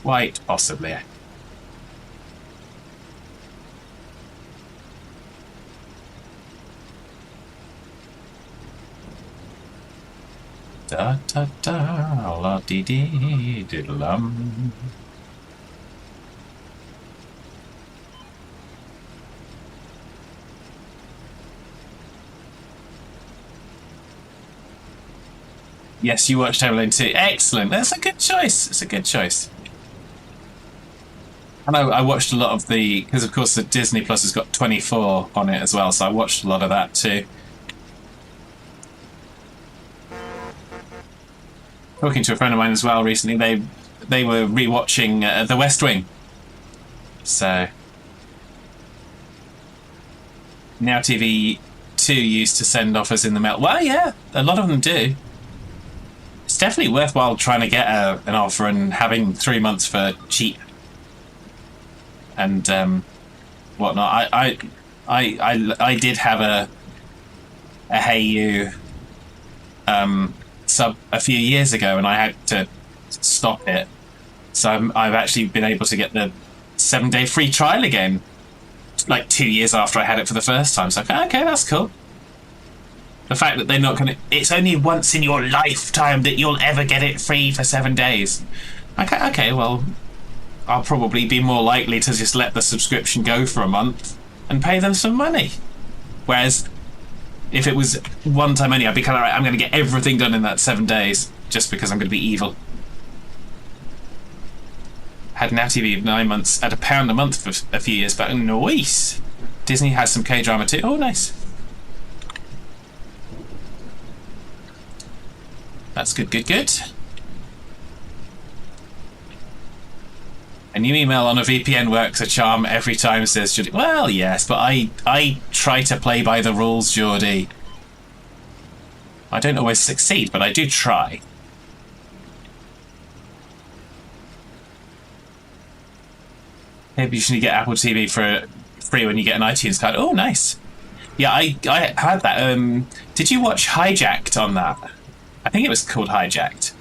Quite possibly. Da da da la dee dee diddlum. Yes, you watched Home Alone too. Excellent. That's a good choice. It's a good choice. I know I watched a lot of because of course the Disney Plus has got 24 on it as well, so I watched a lot of that too. Talking to a friend of mine as well recently, they were rewatching The West Wing. So Now TV 2 used to send offers in the mail. Well, yeah, a lot of them do. It's definitely worthwhile trying to get an offer and having 3 months for cheap and whatnot. I did have a Hey You sub a few years ago, and I had to stop it. So I've actually been able to get the 7-day free trial again, like 2 years after I had it for the first time. So okay, that's cool. The fact that they're not going to... It's only once in your lifetime that you'll ever get it free for 7 days. Okay, well, I'll probably be more likely to just let the subscription go for a month and pay them some money. Whereas if it was one time only, I'd be kind of, right, I'm going to get everything done in that 7 days just because I'm going to be evil. Had Now TV 9 months at £1 a month for a few years back. Nice. Disney has some K-drama too. Oh, nice. That's good, good, good. A new email on a VPN works a charm every time, says Geordie. Well, yes, but I try to play by the rules, Geordie. I don't always succeed, but I do try. Maybe you should get Apple TV for free when you get an iTunes card. Oh, nice. Yeah, I had that. Did you watch Hijacked on that? I think it was called Hijacked.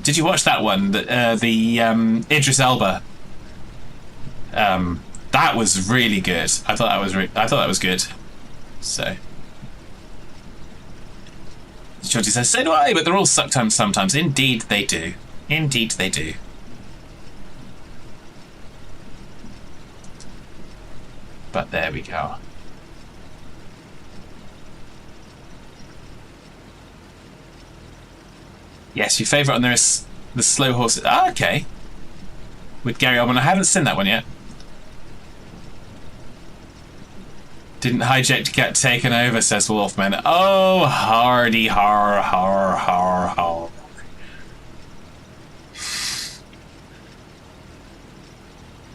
Did you watch that one? The Idris Elba. That was really good. I thought that was good. So, Georgie says, "So do I," but they're all sometimes. Indeed, they do. Indeed, they do. But there we go. Yes, your favourite on there is the Slow Horses. Ah, okay. With Gary Oldman. I haven't seen that one yet. Didn't Hijack get taken over, says Wolfman. Oh, hardy har har har har.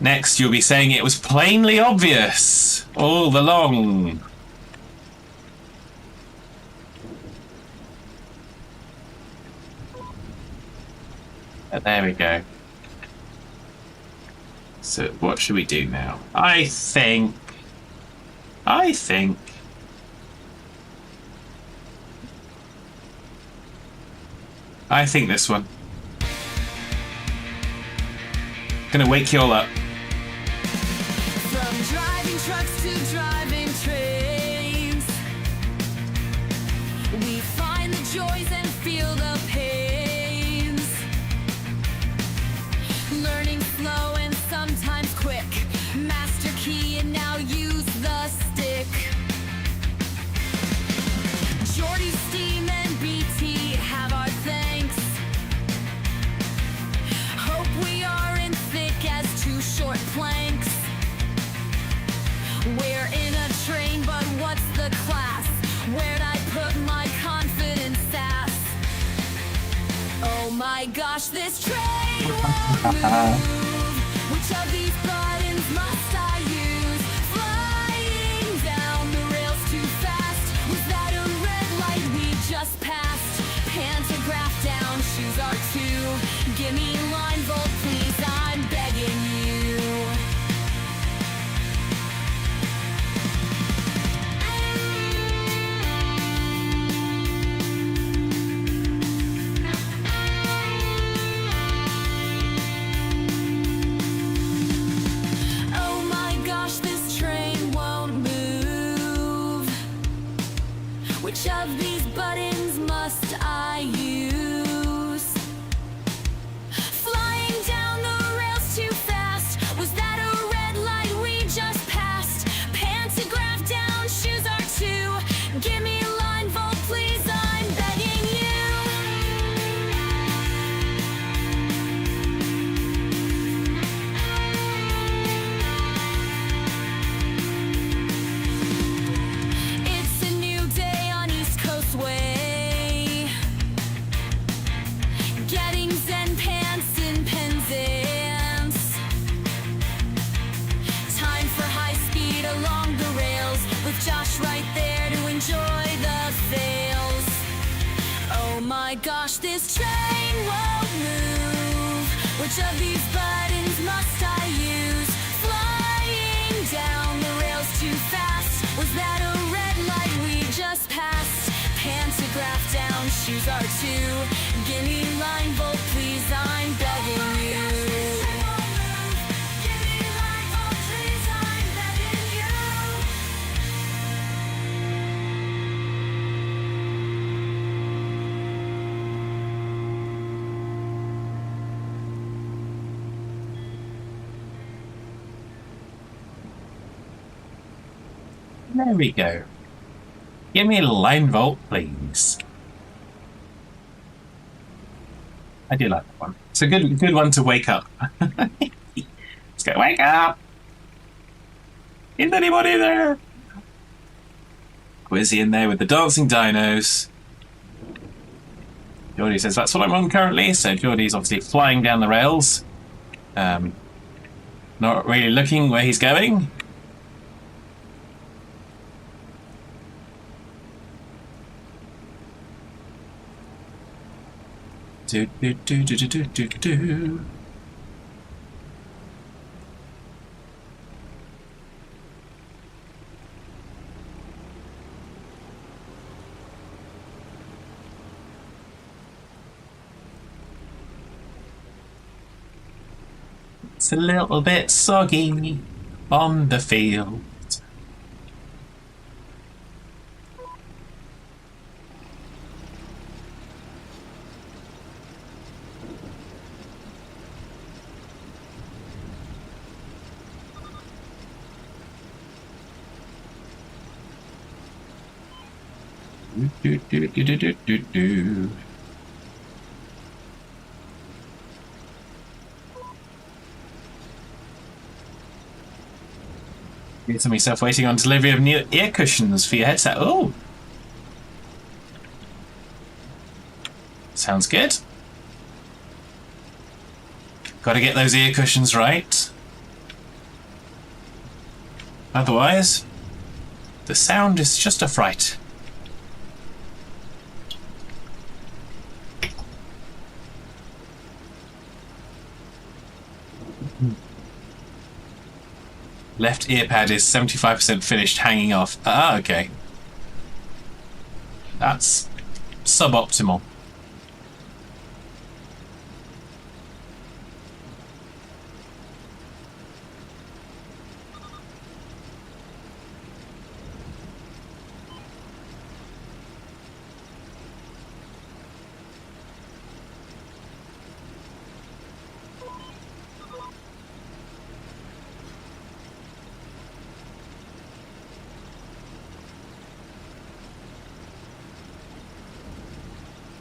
Next, you'll be saying it was plainly obvious all along. There we go. So what should we do now? I think this one. Gonna wake you all up. From driving trucks to driving trains, we find the joys and feel the pains. Learning slow and sometimes quick. Master key and now use the stick. Jordy, Steam, and BT have our thanks. Hope we aren't thick as two short planks. We're in a train, but what's the class? Where'd I put my confidence sass? Oh my gosh, this train won't move. Which of these buttons must I use? Flying down the rails too fast. Was that a red light we just passed? Pantograph down, shoes are two. Give me line volt, please, I'm begging you. Oh my gosh, this train won't move. Which of these buttons must I use? Flying down the rails too fast. Was that a red light we just passed? Pantograph down, shoes are two. Give me line volt, please, I'm begging you. It's a new day on East Coast Way. Getting Zen pants in Penzance. Time for high speed along the rails, with Josh right there to enjoy the sails. Oh my gosh, this train won't move. Which of these buttons must I use? Flying down the rails too fast. Was that a red light we just passed? Pantograph down, shoes are two. Give me line volt, please, I'm begging you. Give me line volt, please, I'm begging you. There we go. Give me a line volt, please. I do like that one. It's a good one to wake up. Let's go, wake up! Is anybody there? Quizzy in there with the dancing dinos. Geordie says that's what I'm on currently. So Geordie's obviously flying down the rails. Not really looking where he's going. Do, do, do, do, do, do, do, do. It's a little bit soggy on the field. Do, do, do, do, do, do, do. Get myself waiting on delivery of new ear cushions for your headset. Oh, sounds good. Got to get those ear cushions right. Otherwise, the sound is just a fright. Left ear pad is 75% finished, hanging off. Ah, okay. That's suboptimal.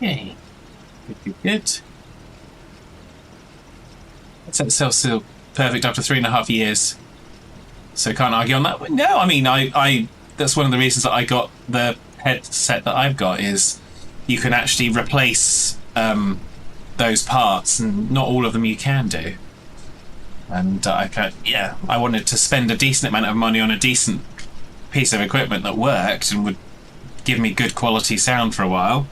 Okay. Good. That's still perfect after 3.5 years. So can't argue on that. No, I mean, I that's one of the reasons that I got the headset that I've got is you can actually replace those parts, and not all of them you can do. And I wanted to spend a decent amount of money on a decent piece of equipment that worked and would give me good quality sound for a while,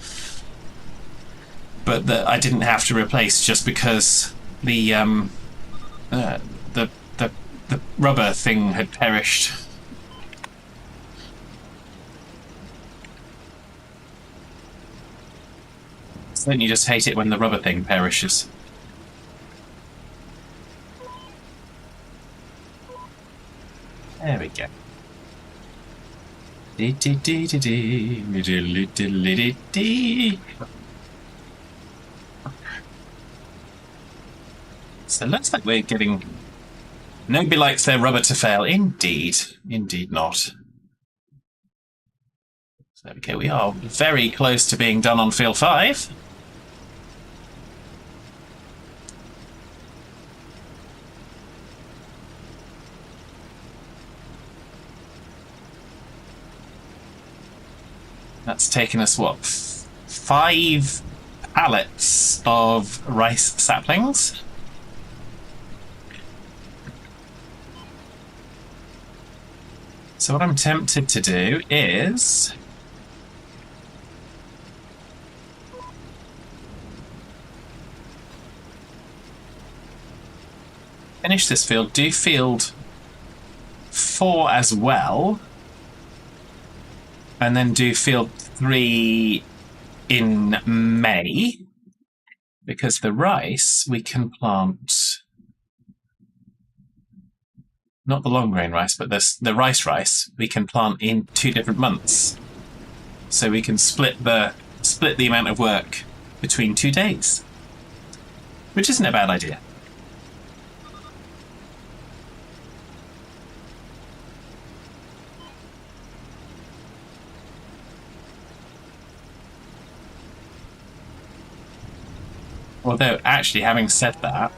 but that I didn't have to replace just because the rubber thing had perished. So don't you just hate it when the rubber thing perishes? There we go. So it looks like we're getting... Nobody likes their rubber to fail. Indeed. Indeed not. So there we go. We are very close to being done on field 5. That's taken us, what, 5 pallets of rice saplings? So what I'm tempted to do is finish this field, do field 4 as well, and then do field 3 in May, because the rice we can plant, not the long grain rice, but the rice we can plant in 2 different months. So we can split the amount of work between 2 days, which isn't a bad idea. Although, actually, having said that,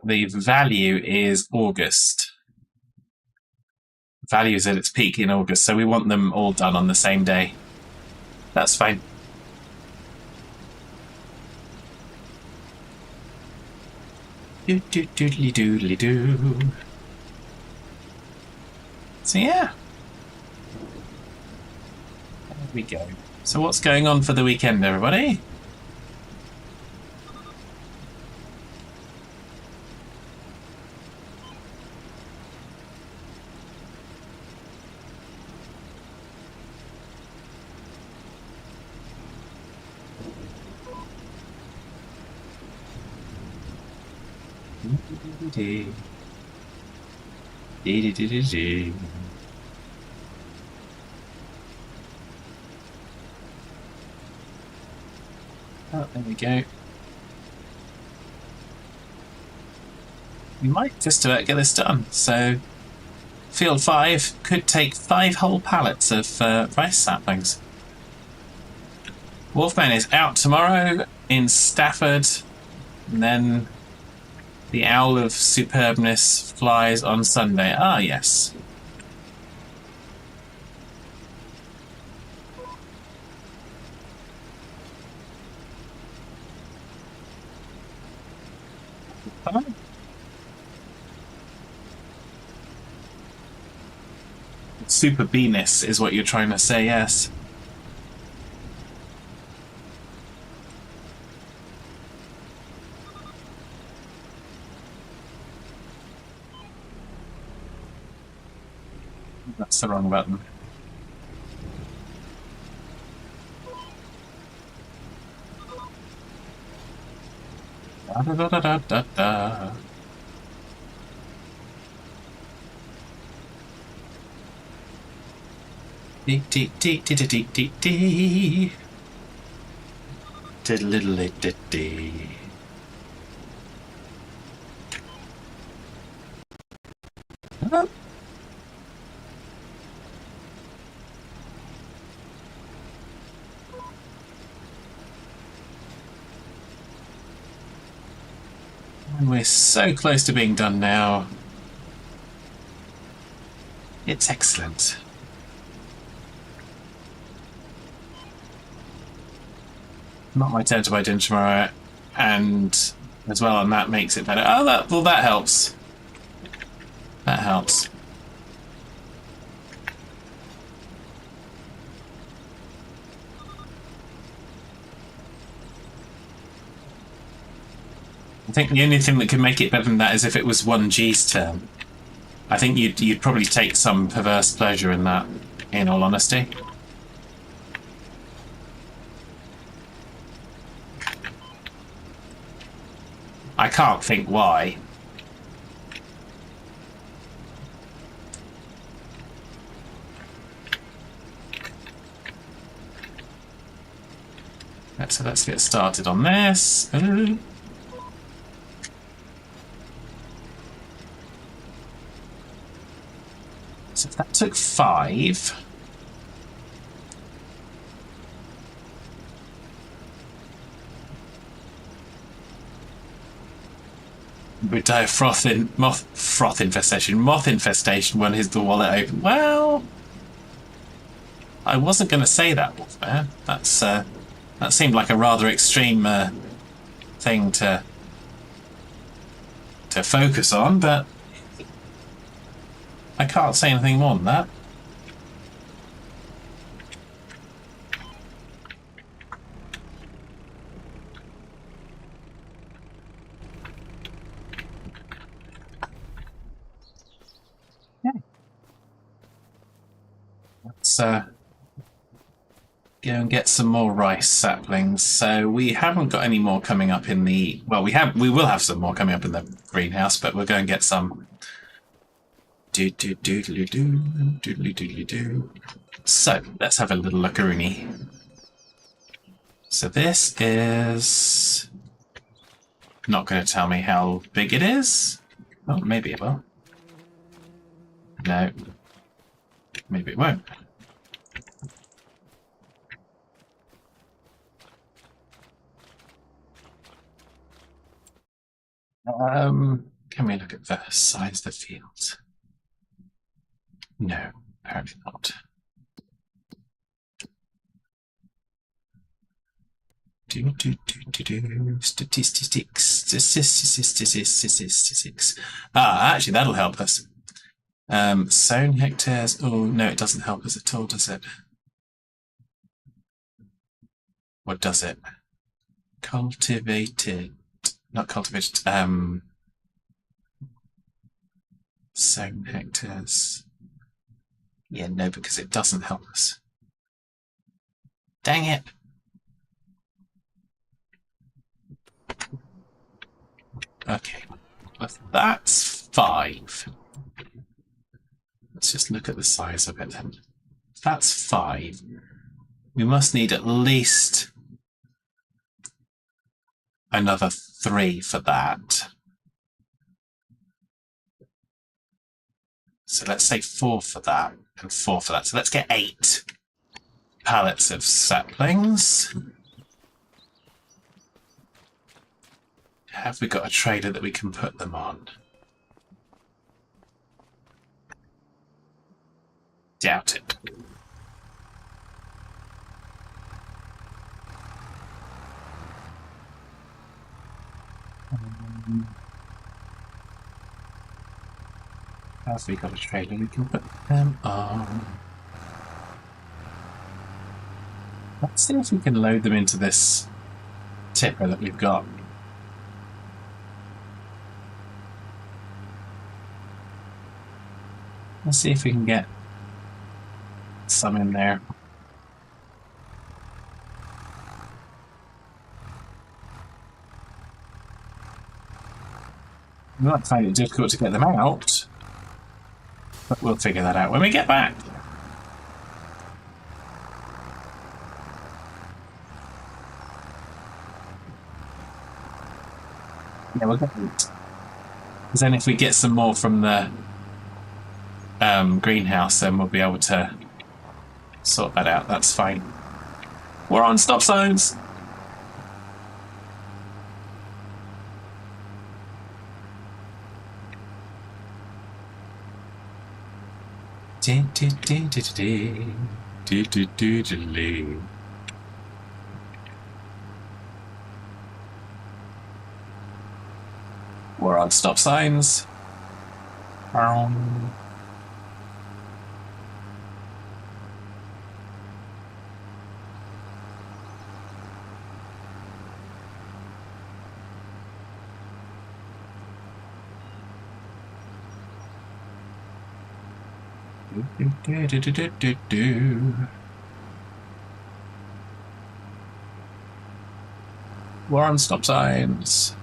the value is August. Value is at its peak in August, so we want them all done on the same day. That's fine. Doodly-doodly-doo. So yeah, there we go. So what's going on for the weekend, everybody? Oh, there we go. We might just about get this done. So, field 5 could take 5 whole pallets of rice saplings. Wolfman is out tomorrow in Stafford, and then the Owl of Superbness flies on Sunday. Ah, yes. Super B-ness is what you're trying to say, yes. That's the wrong button. Da da da da da da. Dee dee dee dee dee dee dee dee. Diddle dee dee. And we're so close to being done now. It's excellent. Not my turn to buy dinner tomorrow, and as well, and that makes it better. Oh, that helps. That helps. I think the only thing that could make it better than that is if it was 1G's turn. I think you'd probably take some perverse pleasure in that, in all honesty. I can't think why. So let's get started on this. So if that took 5... would die of moth infestation when the wallet opened. Well, I wasn't going to say that, Wolfman. That seemed like a rather extreme thing to focus on, but I can't say anything more than that. Let's go and get some more rice saplings. So we haven't got any more coming up in the... Well, we will have some more coming up in the greenhouse, but we'll go and get some. Doodly-doodly-doo. So let's have a little lookaroonie. So this is not going to tell me how big it is. Oh, maybe it will. No. Maybe it won't. Can we look at the size of the field? No, apparently not. Statistics. Ah, actually, that'll help us. Sown hectares. Oh, no, it doesn't help us at all, does it? What does it? Cultivated. Not cultivated. Sown hectares. Yeah, no, because it doesn't help us. Dang it. Okay, that's 5. Let's just look at the size of it then. That's 5. We must need at least another 3 for that. So let's say 4 for that and 4 for that. So let's get 8 pallets of saplings. Have we got a trader that we can put them on? Doubt it. Have we got a trader we can put them on? Let's see if we can load them into this tipper that we've got. Let's see if we can get some in there. We might find it difficult to get them out, but we'll figure that out when we get back. Yeah, we'll get it. Because then if we get some more from the greenhouse, then we'll be able to sort that out. That's fine. We're on stop signs. We're on stop signs. We're on stop signs.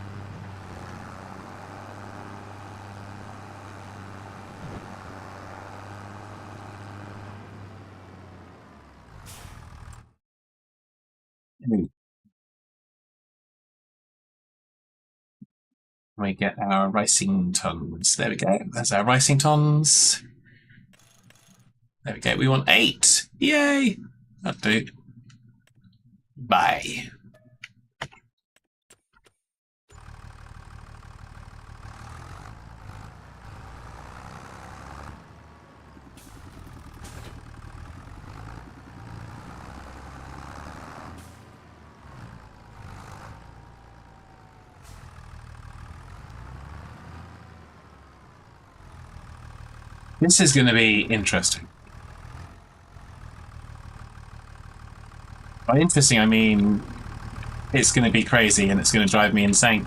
We get our ricing tons. There we go. There's our ricing tons. There we go. We want 8. Yay! That'll do. Bye. This is going to be interesting. By interesting, I mean it's going to be crazy and it's going to drive me insane.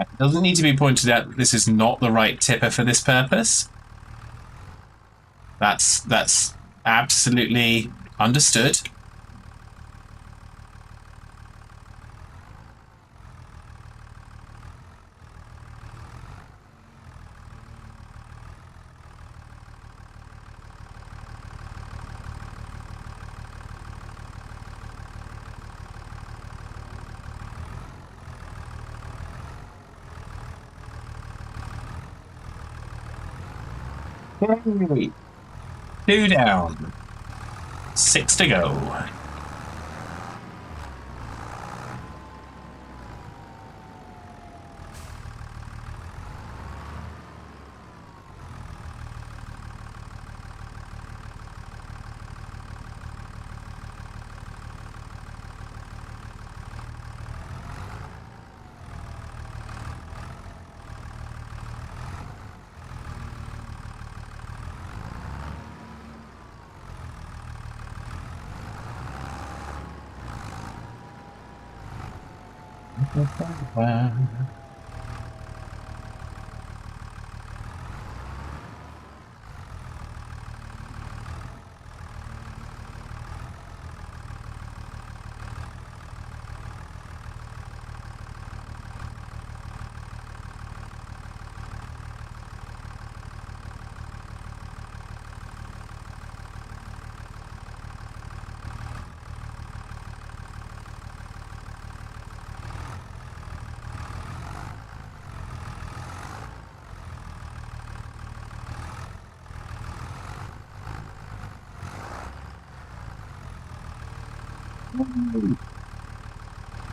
It doesn't need to be pointed out that this is not the right tipper for this purpose. That's absolutely understood. Hey, 2 down, 6 to go.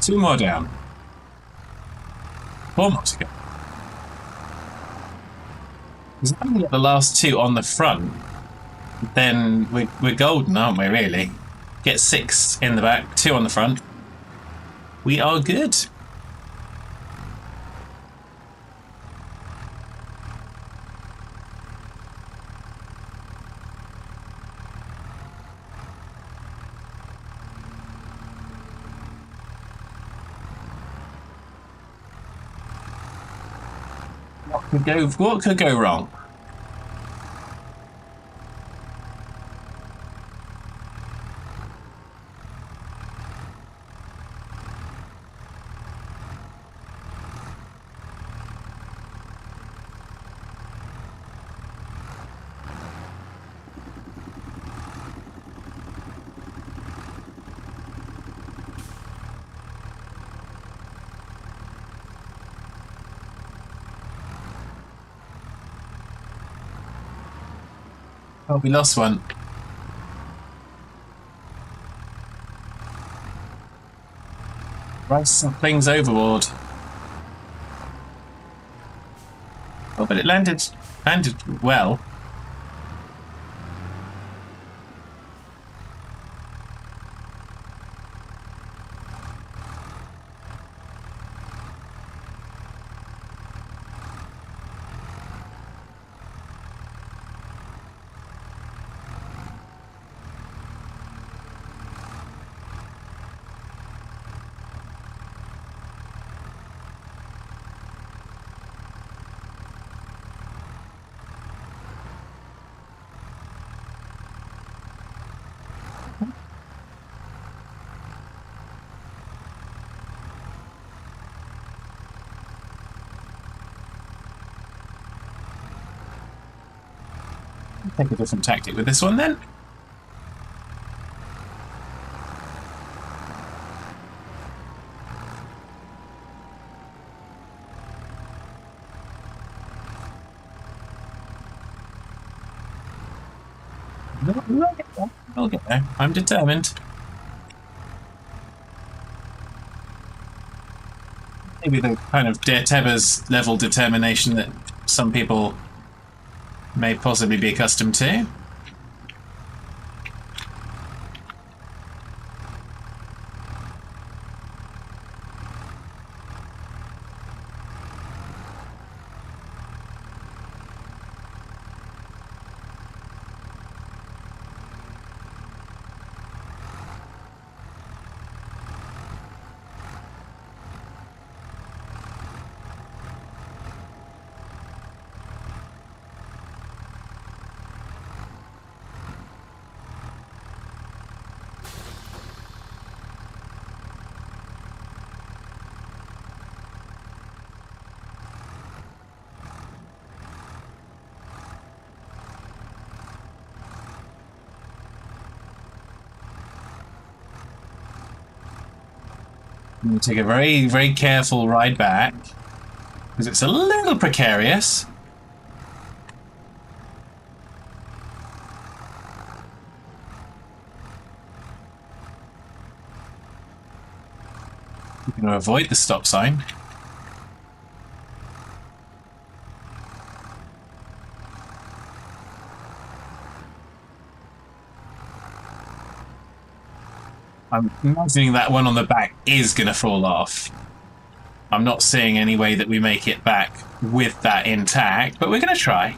Two more down. 4 more to go. Because if I can get the last 2 on the front, then we're golden, aren't we, really? Get 6 in the back, 2 on the front. We are good. What could go wrong? Oh, we lost one. Right, something's overboard. Oh, but it landed well. Take a different tactic with this one then. I'll get there. I'm determined. Maybe the kind of Dareteba's level determination that some people may possibly be accustomed to. I'm going to take a very, very careful ride back because it's a little precarious. We're going to avoid the stop sign. I'm imagining that one on the back is going to fall off. I'm not seeing any way that we make it back with that intact, but we're going to try.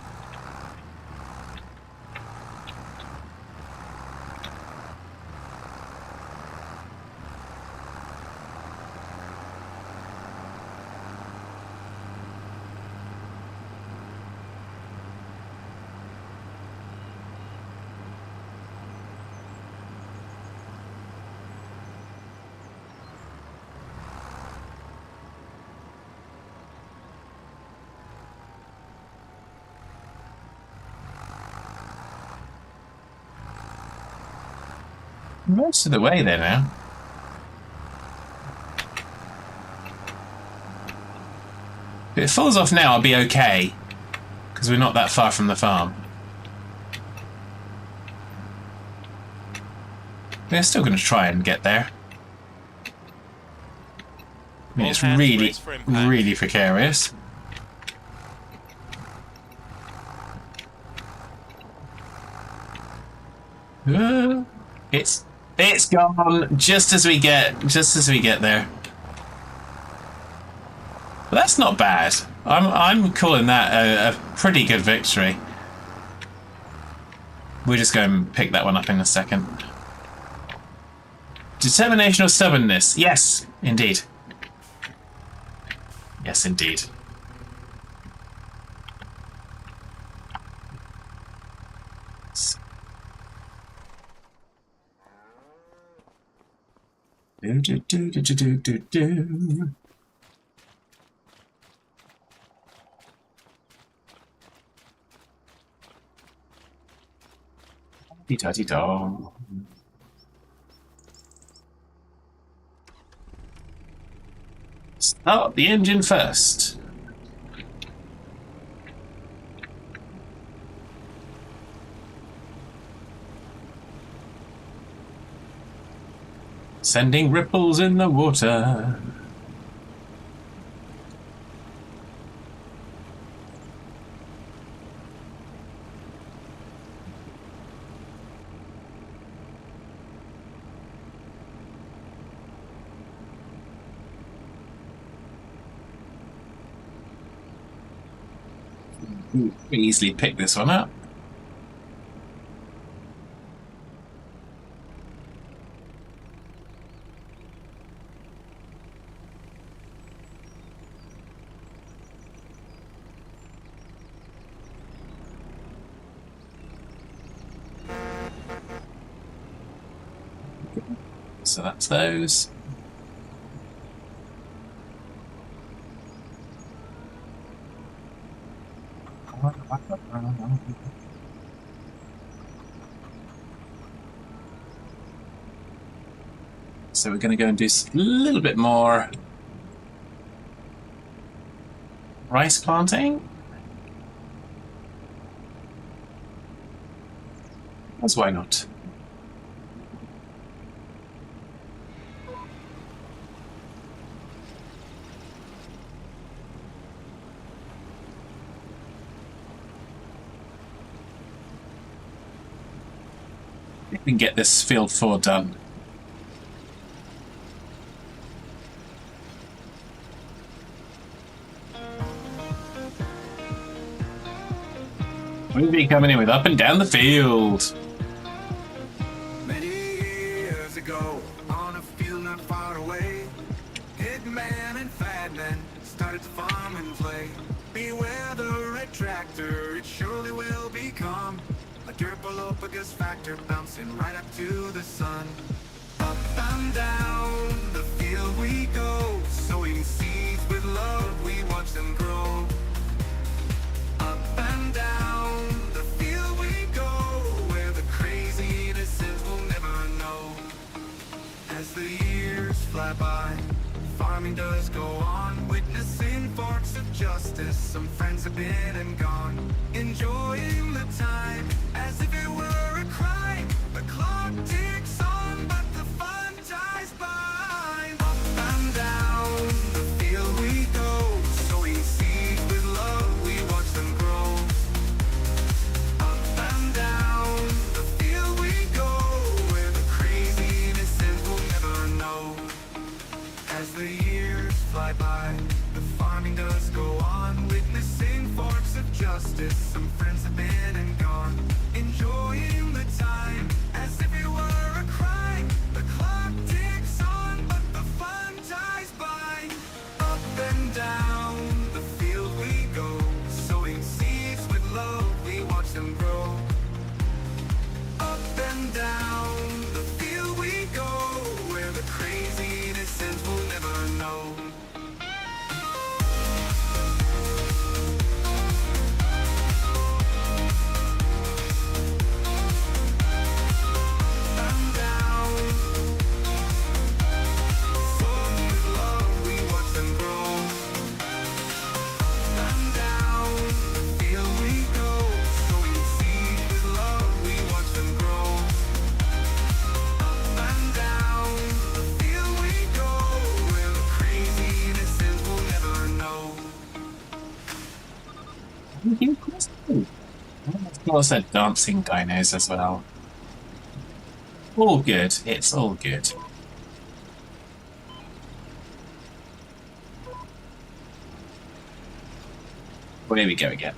Most of the way there now. If it falls off now, I'll be okay. Because we're not that far from the farm. We're still going to try and get there. I mean, All it's hands really, brace for impact. really precarious. It's gone just as we get there. But that's not bad. I'm calling that a pretty good victory. We're just going to pick that one up in a second. Determination or stubbornness? Yes, indeed. Yes, indeed. Do, do, do, do, do, do, do. Dee-da-dee-da. Start the engine first. Sending ripples in the water. We easily pick this one up. So that's those. So we're going to go and do a little bit more rice planting. As why not? We can get this field 4 done. We'll be coming in with up and down the field. Many years ago, on a field not far away, Hitman and Fatman started to farm and play. Beware the red tractor, it surely will become a Derpalopagus factor, bouncing right up to the sun. Up and down the field we go, sowing seeds with love, we watch them grow. Up and down the field we go, where the crazy innocent will never know. As the years fly by, farming does go on, witnessing forks of justice. Some friends have been and gone, enjoying the time as if it were a crime. The clock ticks on, but the fun dies by. Up and down the field we go, sowing seeds with love, we watch them grow. Up and down the field we go, where the crazy innocent will never know. As the years fly by, the farming does go on, witnessing forks of justice. Some friends have been and gone, enjoying the time as if it were a crime. The clock ticks on, but the fun dies by. Up and down the field we go, sowing seeds with love, we watch them grow. Up and down the field we go, where the crazy innocent will never know. Of course, they're dancing dinos as well. All good. It's all good. Well, here we go again.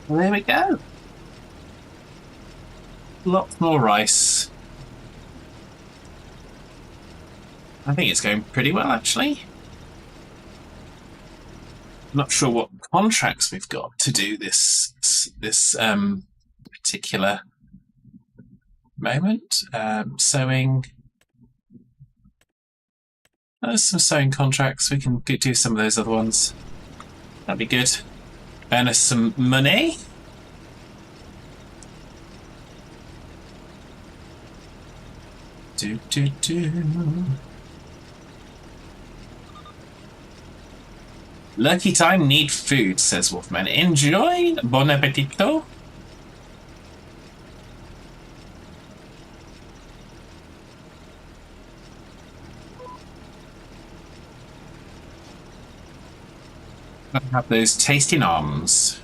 Well, there we go. Lots more rice. I think it's going pretty well, actually. Not sure what contracts we've got to do this particular moment. Sewing. There's some sewing contracts. We can do some of those other ones. That'd be good. Earn us some money. Do. Lucky time, need food, says Wolfman. Enjoy. Bon appetito. Have those tasty noms.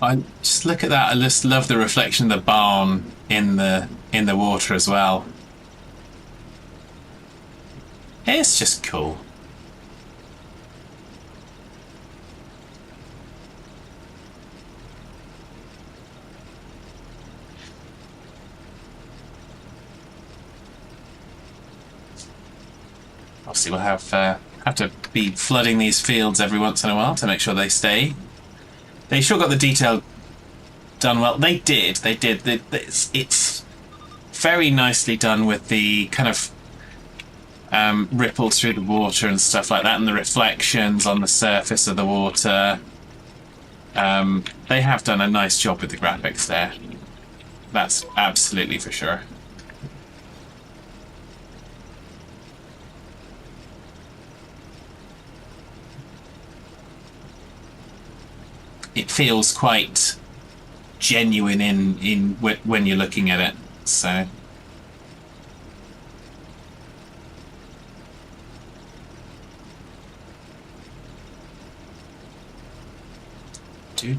I just look at that. I just love the reflection of the barn in the water as well. It's just cool. Obviously, we'll have to be flooding these fields every once in a while to make sure they stay. They sure got the detail done well. They did. It's very nicely done with the kind of ripples through the water and stuff like that, and the reflections on the surface of the water. They have done a nice job with the graphics there. That's absolutely for sure. It feels quite genuine in when you're looking at it. So do.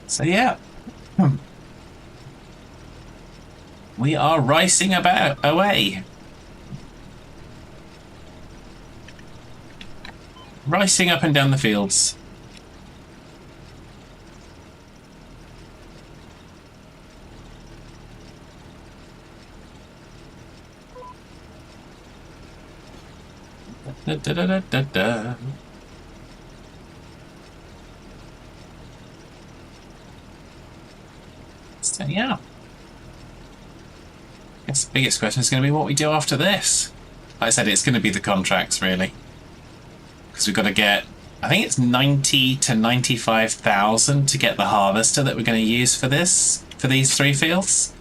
So yeah, we are racing away. Racing up and down the fields. Da. So yeah, I guess the biggest question is going to be what we do after this. Like I said, it's going to be the contracts really, because we've got to get, I think it's 90 to 95,000 to get the harvester that we're going to use for these 3 fields.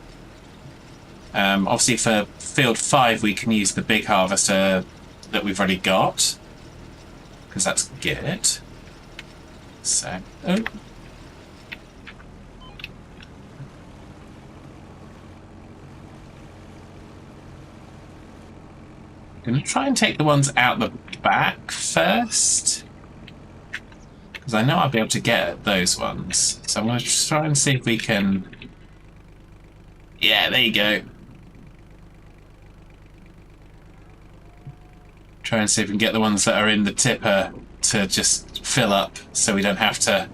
Obviously for field 5 we can use the big harvester that we've already got, because that's good. So I'm going to try and take the ones out the back first, because I know I'll be able to get at those ones. So I'm going to try and see if we can... Yeah, there you go. Try and see if we can get the ones that are in the tipper to just fill up, so we don't have to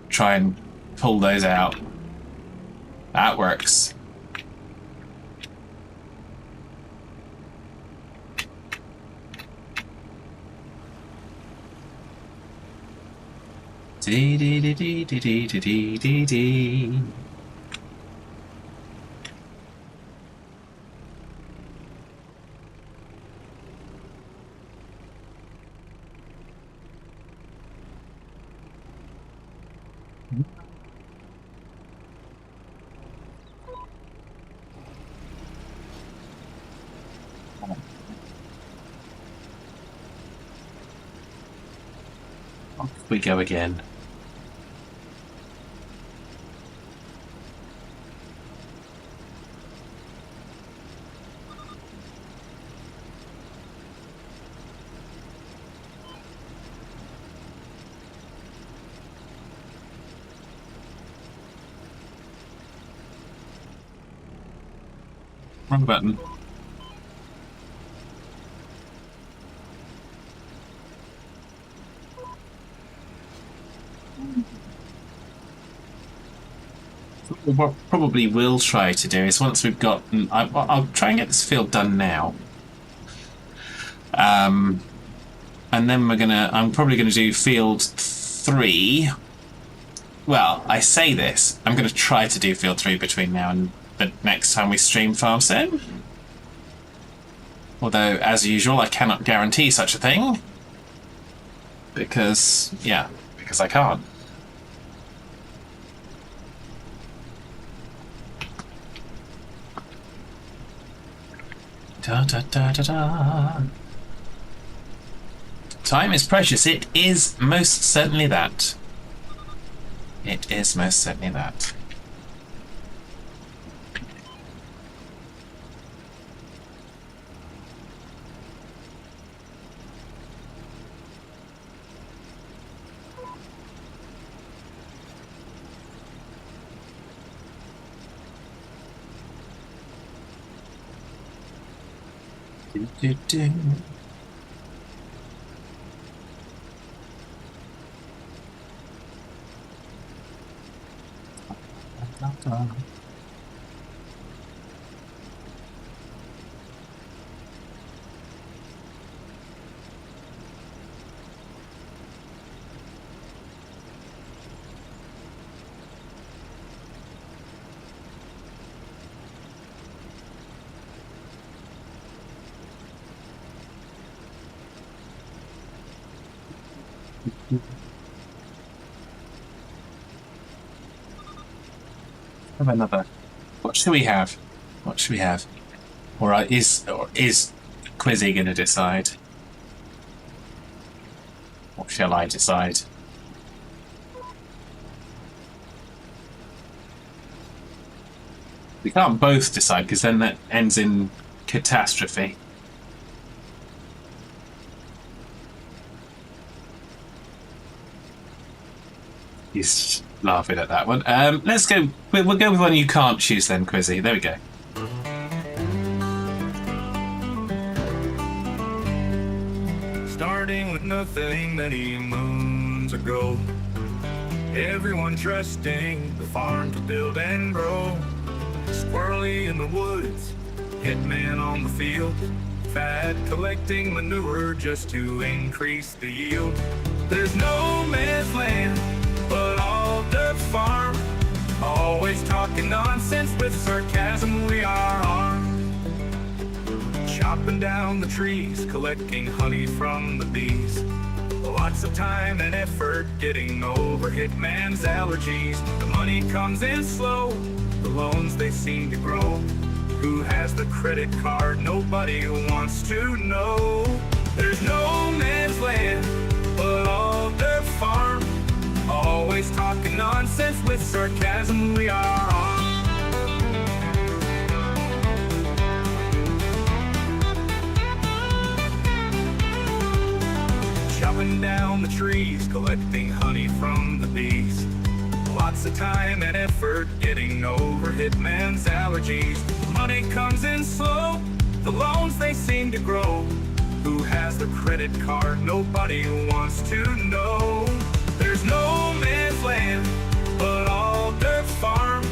try and pull those out. That works. Dee. Off we go again. Wrong button. What probably will try to do is once we've got, I'll try and get this field done now, and then I'm probably gonna do field 3. Well, I say this, I'm gonna try to do field 3 between now and the next time we stream Farm Sim. Although, as usual, I cannot guarantee such a thing because I can't. Da, da, da, da, da. Time is precious. It is most certainly that. It is most certainly that. Do, do, do. Have another. What should we have? What should we have? Or is Quizzy going to decide? Or shall I decide? We can't both decide because then that ends in catastrophe. He's laughing at that one. Let's go. We'll go with one you can't choose then, Quizzy. There we go. Starting with nothing many moons ago, everyone trusting the farm to build and grow. Squirrely in the woods, hitman on the field, fat collecting manure just to increase the yield. There's no man's land, but all dirt farm. Always talking nonsense with sarcasm, we are armed. Chopping down the trees, collecting honey from the bees. Lots of time and effort getting over hitman's allergies. The money comes in slow, the loans they seem to grow. Who has the credit card? Nobody wants to know. There's no man's land, but all dirt farm. Always talking nonsense with sarcasm, we are on. Chopping down the trees, collecting honey from the bees. Lots of time and effort getting over hitman's allergies. Money comes in slow, the loans they seem to grow. Who has the credit card? Nobody wants to know. There's no man's land, but all dirt farm.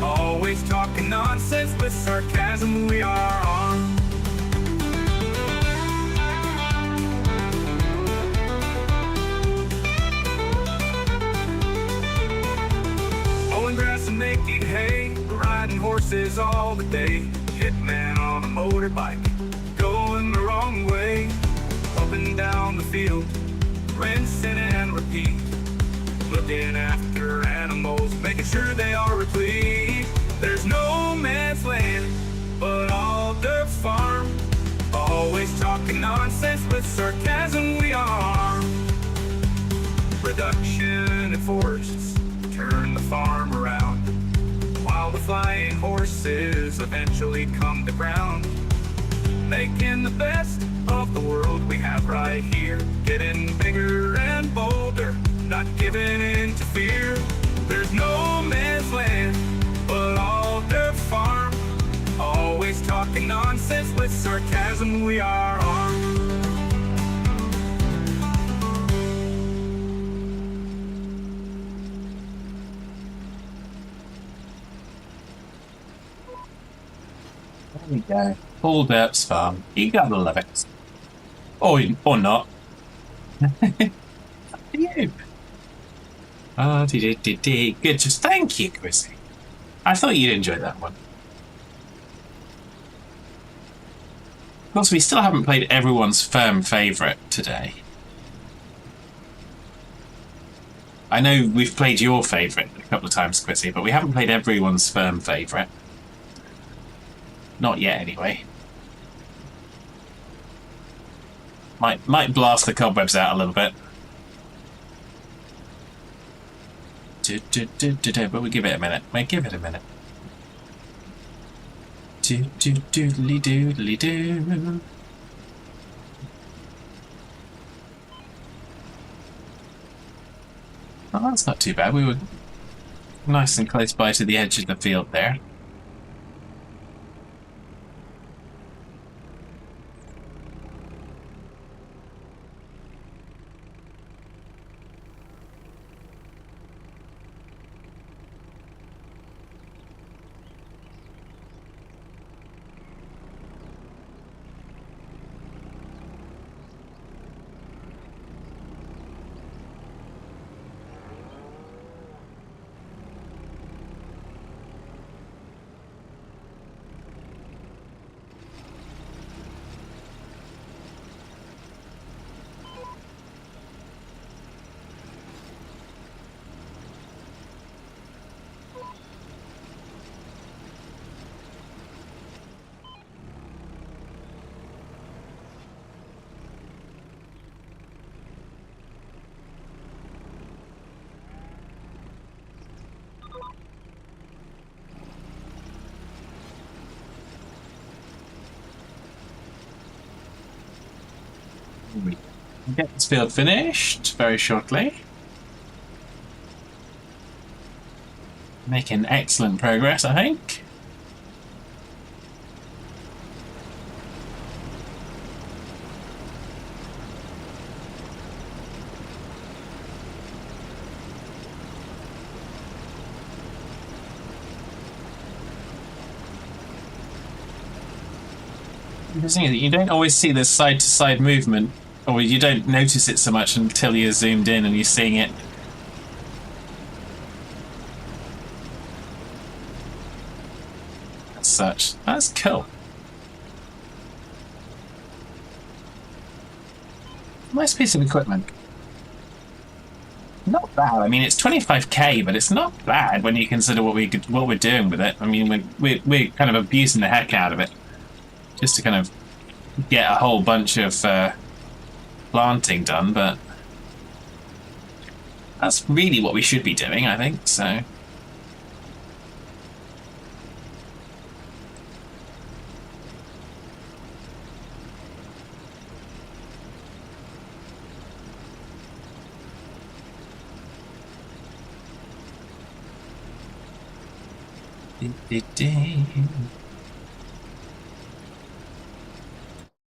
Always talking nonsense with sarcasm, we are armed. Mowing grass and making hay, riding horses all the day. Hitman on a motorbike, going the wrong way. Up and down the field, rinsing and repeat. Looking after animals, making sure they are replete. There's no man's land, but all dirt farm. Always talking nonsense with sarcasm, we are. production and forests turn the farm around, while the flying horses eventually come to ground, making the best of the world we have right here, getting bigger and bolder, not giving in to fear. There's no man's land, but all their farm, always talking nonsense with sarcasm, we are armed. There we go. Paul Derp's farm. You gotta love it. Or not. You. Oh, good. Just thank you, Chrissy. I thought you'd enjoy that one. Of course, we still haven't played everyone's firm favourite today. I know we've played your favourite a couple of times, Chrissy, but we haven't played everyone's firm favourite. Not yet, anyway. Might blast the cobwebs out a little bit. But we'll give it a minute. We'll give it a minute. Doodly doodly doo. Oh, that's not too bad. We were nice and close by to the edge of the field there. We can get this field finished very shortly. Making excellent progress, I think. Interesting is that you don't always see this side-to-side movement, or you don't notice it so much until you're zoomed in and you're seeing it. As such. That's cool. Nice piece of equipment. Not bad. I mean, it's 25k, but it's not bad when you consider what we're doing with it. I mean, we're kind of abusing the heck out of it. Just to kind of get a whole bunch of planting done, but that's really what we should be doing, I think, so.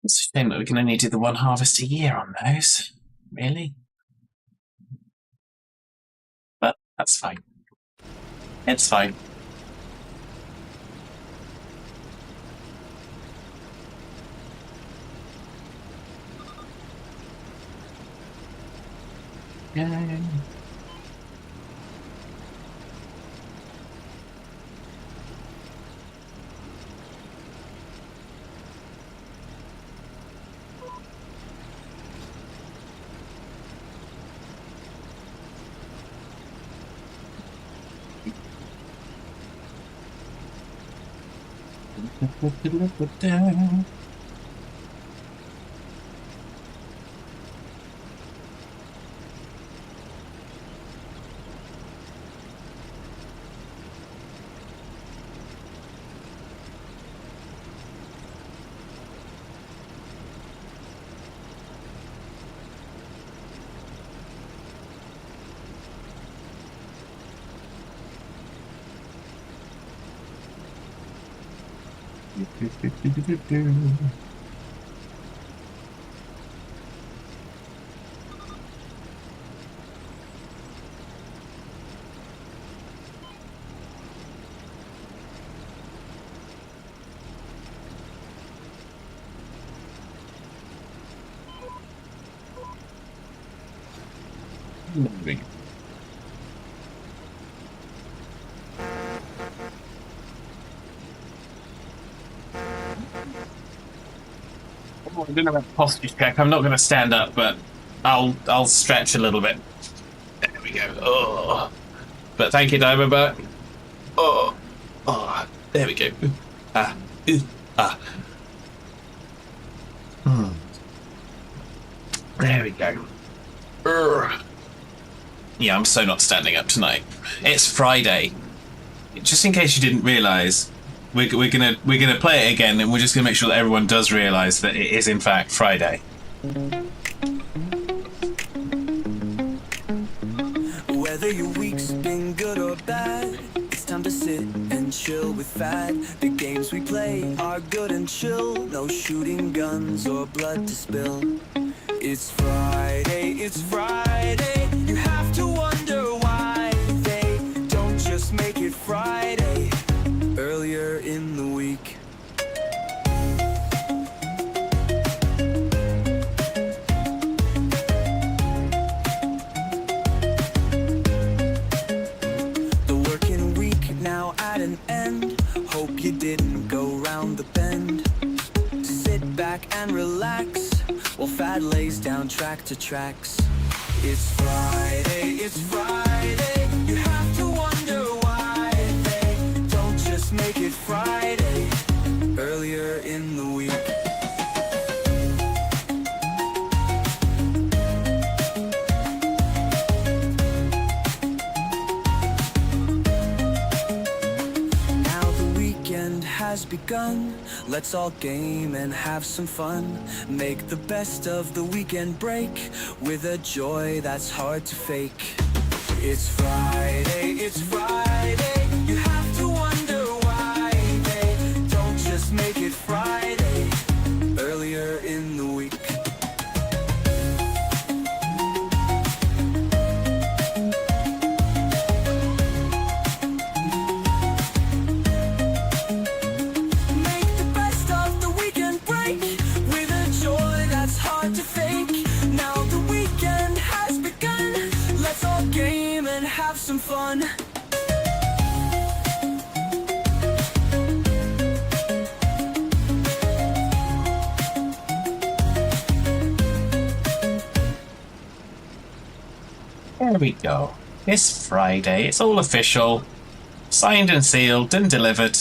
It's a shame that we can only do the one harvest a year on those. Really? But that's fine. It's fine. Yay. Oh, I'm doing a posture check. I'm not going to stand up, but I'll stretch a little bit. There we go. Oh, but thank you, Diamondback. Oh, there we go. Ah, ah. There we go. Yeah, I'm so not standing up tonight. It's Friday. Just in case you didn't realise, we're gonna play it again, and we're just gonna make sure that everyone does realise that it is in fact Friday. Whether your week's been good or bad, it's time to sit and chill with Fad. The games we play are good and chill, no shooting guns or blood to spill. It's Friday, it's Friday. You have to wonder why they don't just make it Friday earlier in the week. The working week now at an end. Hope you didn't go round the bend. Sit back and relax while Fad lays down track to tracks. It's Friday, it's Friday. You have to wonder why they don't just make it Friday earlier in the week. Now the weekend has begun. Let's all game and have some fun. Make the best of the weekend break with a joy that's hard to fake. It's Friday, it's Friday. You have to wonder why they don't just make it Friday earlier in the week. Some fun. There we go. It's Friday. It's all official. Signed and sealed and delivered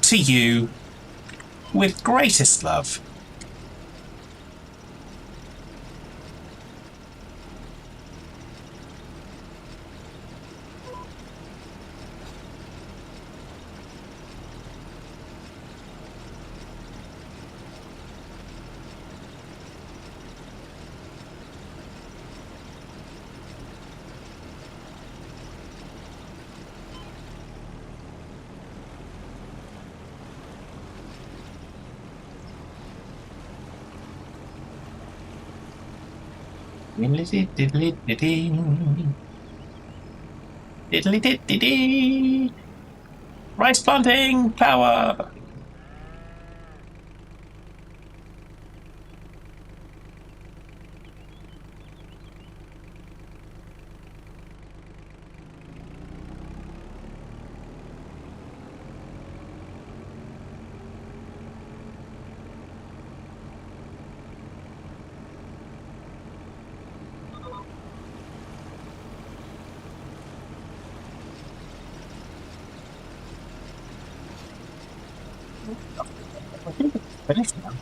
to you with greatest love. Diddly diddly diddly. Diddly diddly. Rice planting power.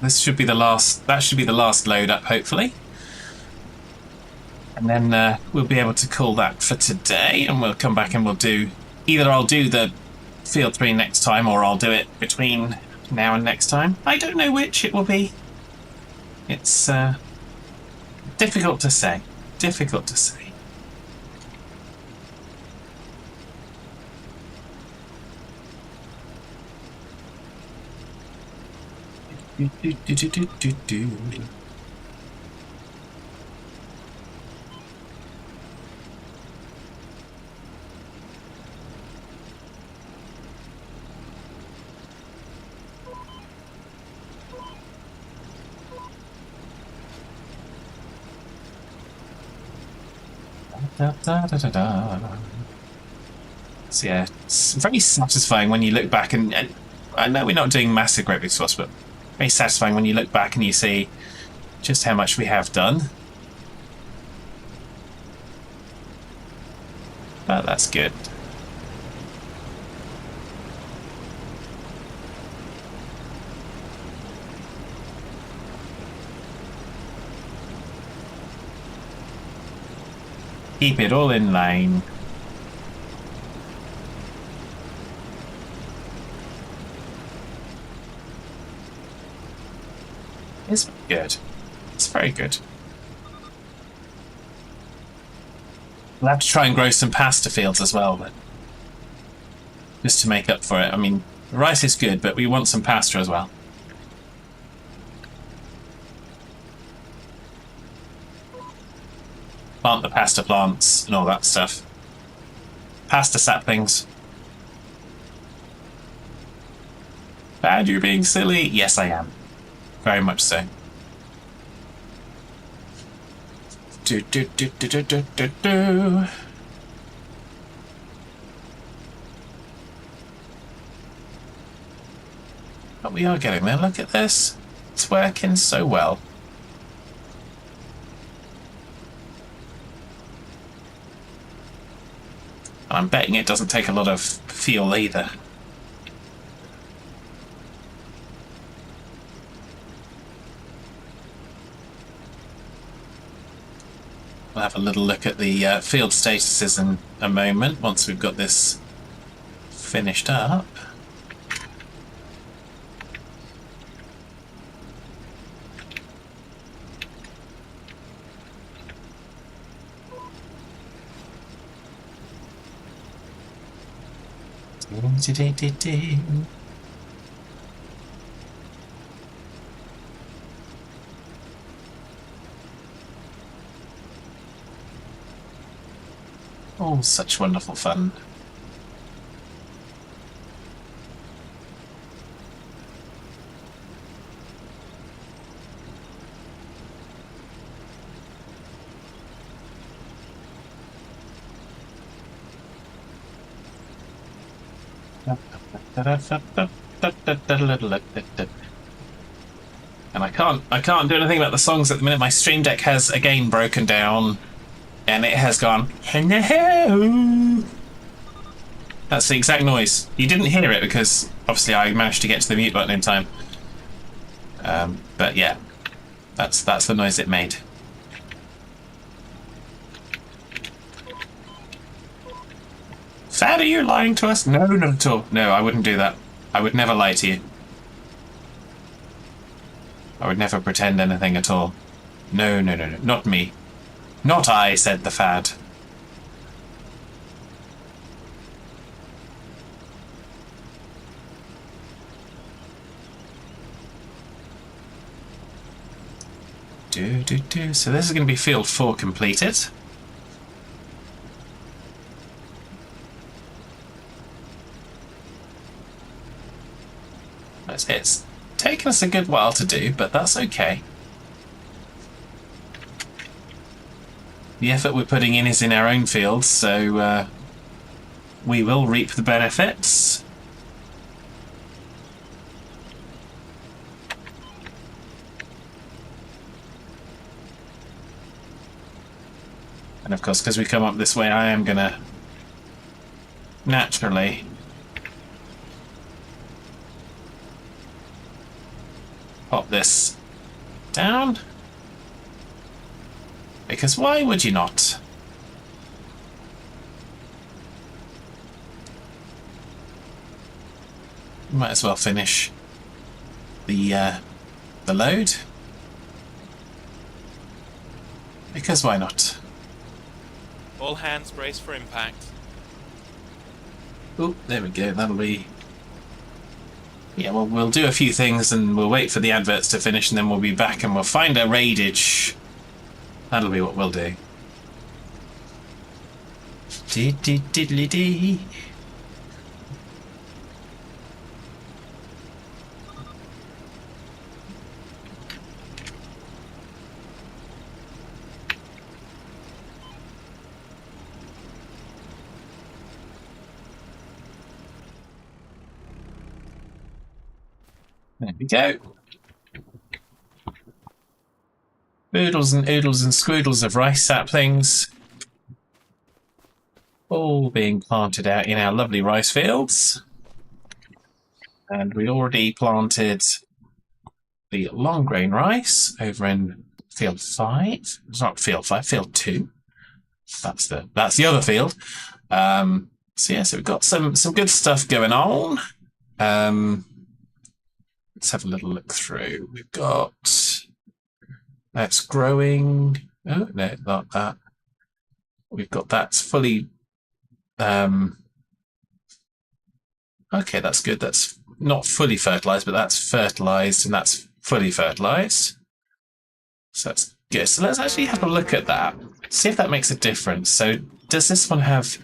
This should be the last. That should be the last load up, hopefully, and then we'll be able to call that for today. And we'll come back and we'll do either I'll do the Field 3 next time, or I'll do it between now and next time. I don't know which it will be. It's difficult to say. Difficult to say. Do, do, do, do, do, do, do. Da, da, da, da, da. So yeah, it's very satisfying when you look back and I know we're not doing massive great big swaps, but very satisfying when you look back and you see just how much we have done. But that's good. Keep it all in line. It's good. It's very good. We'll have to try and grow some pasta fields as well, but just to make up for it. I mean, rice is good, but we want some pasta as well. Plant the pasta plants and all that stuff. Pasta saplings. Bad, you're being silly. Yes, I am. Very much so. Do do do do do do do do. But we are getting there. Look at this. It's working so well. And I'm betting it doesn't take a lot of fuel either. We'll have a little look at the field statuses in a moment once we've got this finished up. Oh, such wonderful fun. And I can't do anything about the songs at the minute. My Stream Deck has again broken down. And it has gone, hello. That's the exact noise. You didn't hear it because obviously I managed to get to the mute button in time. But yeah, that's the noise it made. Sad, are you lying to us? No, not at all. No, I wouldn't do that. I would never lie to you. I would never pretend anything at all. No, no, no, no, not me. Not I, said the fad. So this is going to be field 4 completed. It's taken us a good while to do, but that's okay. The effort we're putting in is in our own fields, so we will reap the benefits. And of course, because we come up this way, I am going to naturally pop this down. Because why would you not? Might as well finish the load. Because why not? All hands brace for impact. Oh, there we go. That'll be Yeah, well, we'll do a few things and we'll wait for the adverts to finish and then we'll be back and we'll find our raidage. That'll be what we'll do. Diddly-dee. There we go. Oodles and oodles and squoodles of rice saplings. All being planted out in our lovely rice fields. And we already planted the long grain rice over in field 5. It's not field 5, field 2. That's the other field. So yeah, so we've got some good stuff going on. Let's have a little look through. We've got that's growing. Oh no, not that. We've got that's fully. Okay, that's good. That's not fully fertilized, but that's fertilized and that's fully fertilized. So that's good. So let's actually have a look at that. See if that makes a difference. So does this one have?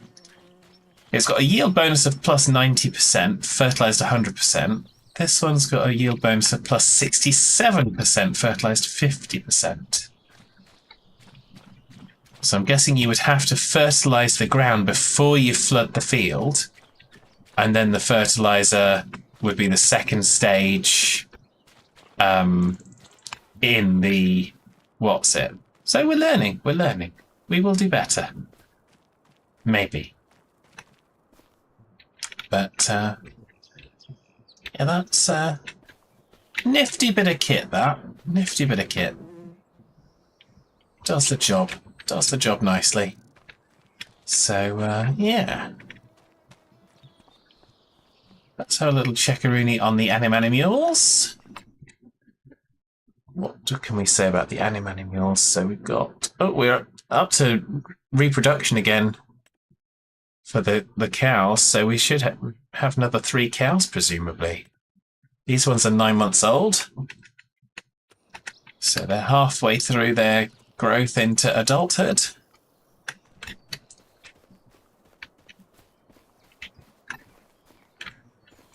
It's got a yield bonus of plus 90%, fertilized 100%. This one's got a yield bonus of plus 67%, fertilized 50%. So I'm guessing you would have to fertilize the ground before you flood the field, and then the fertilizer would be the second stage in the what's it. So we're learning. We will do better. Maybe. But yeah, that's a nifty bit of kit, that. Nifty bit of kit. Does the job. Does the job nicely. So, yeah. Let's have a little checkaroony on the Animanimules. What can we say about the Animanimules? So we've got... Oh, we're up to reproduction again for the cows, so we should have another 3 cows, presumably. These ones are 9 months old. So they're halfway through their growth into adulthood.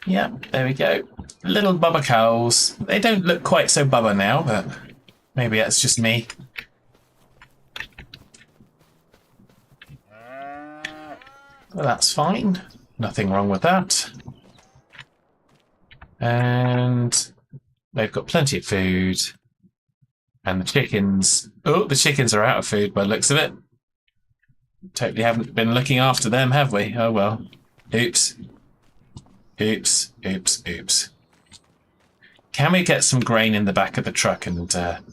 Yeah, there we go. Little bubba cows. They don't look quite so bubba now, but maybe that's just me. Well, that's fine. Nothing wrong with that. And they've got plenty of food. And the chickens... Oh, the chickens are out of food by the looks of it. Totally haven't been looking after them, have we? Oh, well. Oops. Oops. Oops. Oops. Can we get some grain in the back of the truck and do that?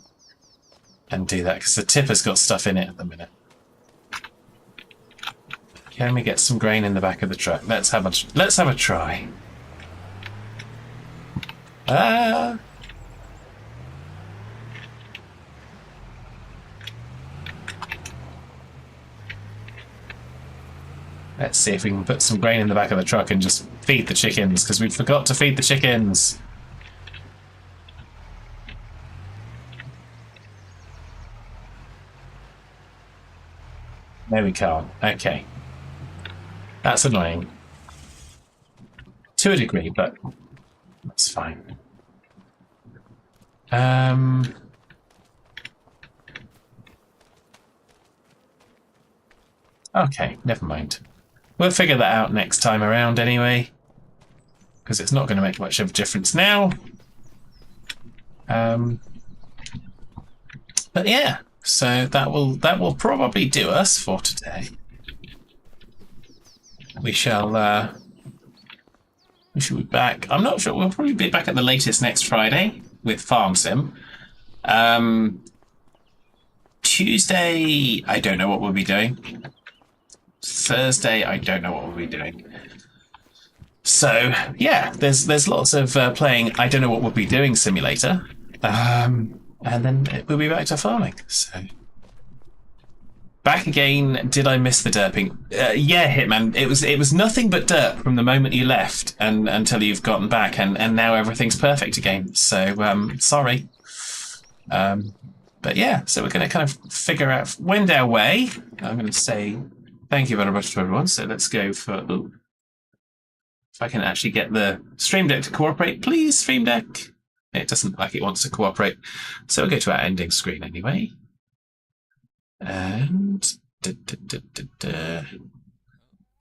Because the tipper's got stuff in it at the minute. Can we get some grain in the back of the truck? Let's have a try. Ah. Let's see if we can put some grain in the back of the truck and just feed the chickens, because we forgot to feed the chickens. There we can't. Okay. That's annoying. To a degree, but that's fine. Okay, never mind. We'll figure that out next time around anyway, because it's not going to make much of a difference now. But yeah, so that will probably do us for today. We shall be back. I'm not sure. We'll probably be back at the latest next Friday with Farm Sim. Tuesday, I don't know what we'll be doing. Thursday, I don't know what we'll be doing. So yeah, there's lots of playing I don't know what we'll be doing simulator, and then we'll be back to farming. So Back again. Did I miss the derping? Yeah, Hitman. It was nothing but derp from the moment you left and until you've gotten back, and now everything's perfect again. So sorry. But yeah, so we're going to kind of wend our way. I'm going to say thank you very much to everyone. So let's go for. Ooh, if I can actually get the Stream Deck to cooperate, please, Stream Deck. It doesn't look like it wants to cooperate, so we'll go to our ending screen anyway. And so I'm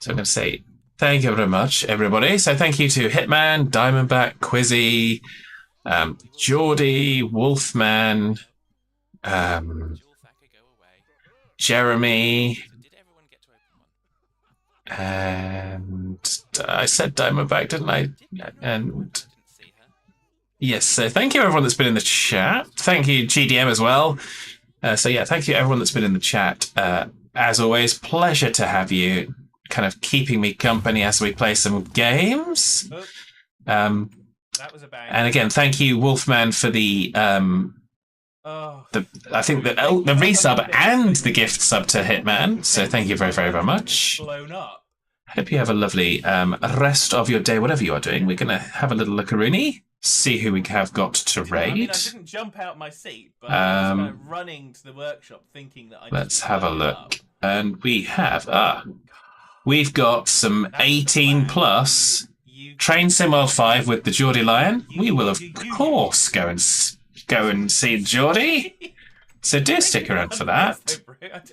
going to say thank you very much, everybody. So thank you to Hitman, Diamondback, Quizzy, Geordie, Wolfman, Jeremy, and I said Diamondback, didn't I? And yes, so thank you everyone that's been in the chat. Thank you GDM as well. So yeah, thank you everyone that's been in the chat. As always, pleasure to have you, kind of keeping me company as we play some games. That was a bang. And again, thank you Wolfman for the I think the resub and the gift sub to Hitman. So thank you very, very, very much. Blown up. Hope you have a lovely rest of your day, whatever you are doing. We're going to have a little look-a-rooney, see who we have got to raid. I mean, I didn't jump out my seat, but I was kind of running to the workshop thinking that I let's have a look. And we have, we've got some 18 plus Train Sim World 5 with the Geordie Lion. We will, of course, go and see Geordie. So do stick around for that.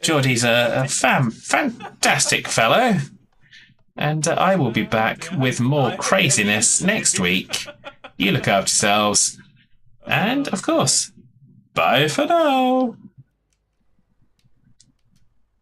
Geordie's a fantastic fellow. And I will be back with more craziness next week. You look after yourselves. And, of course, bye for now.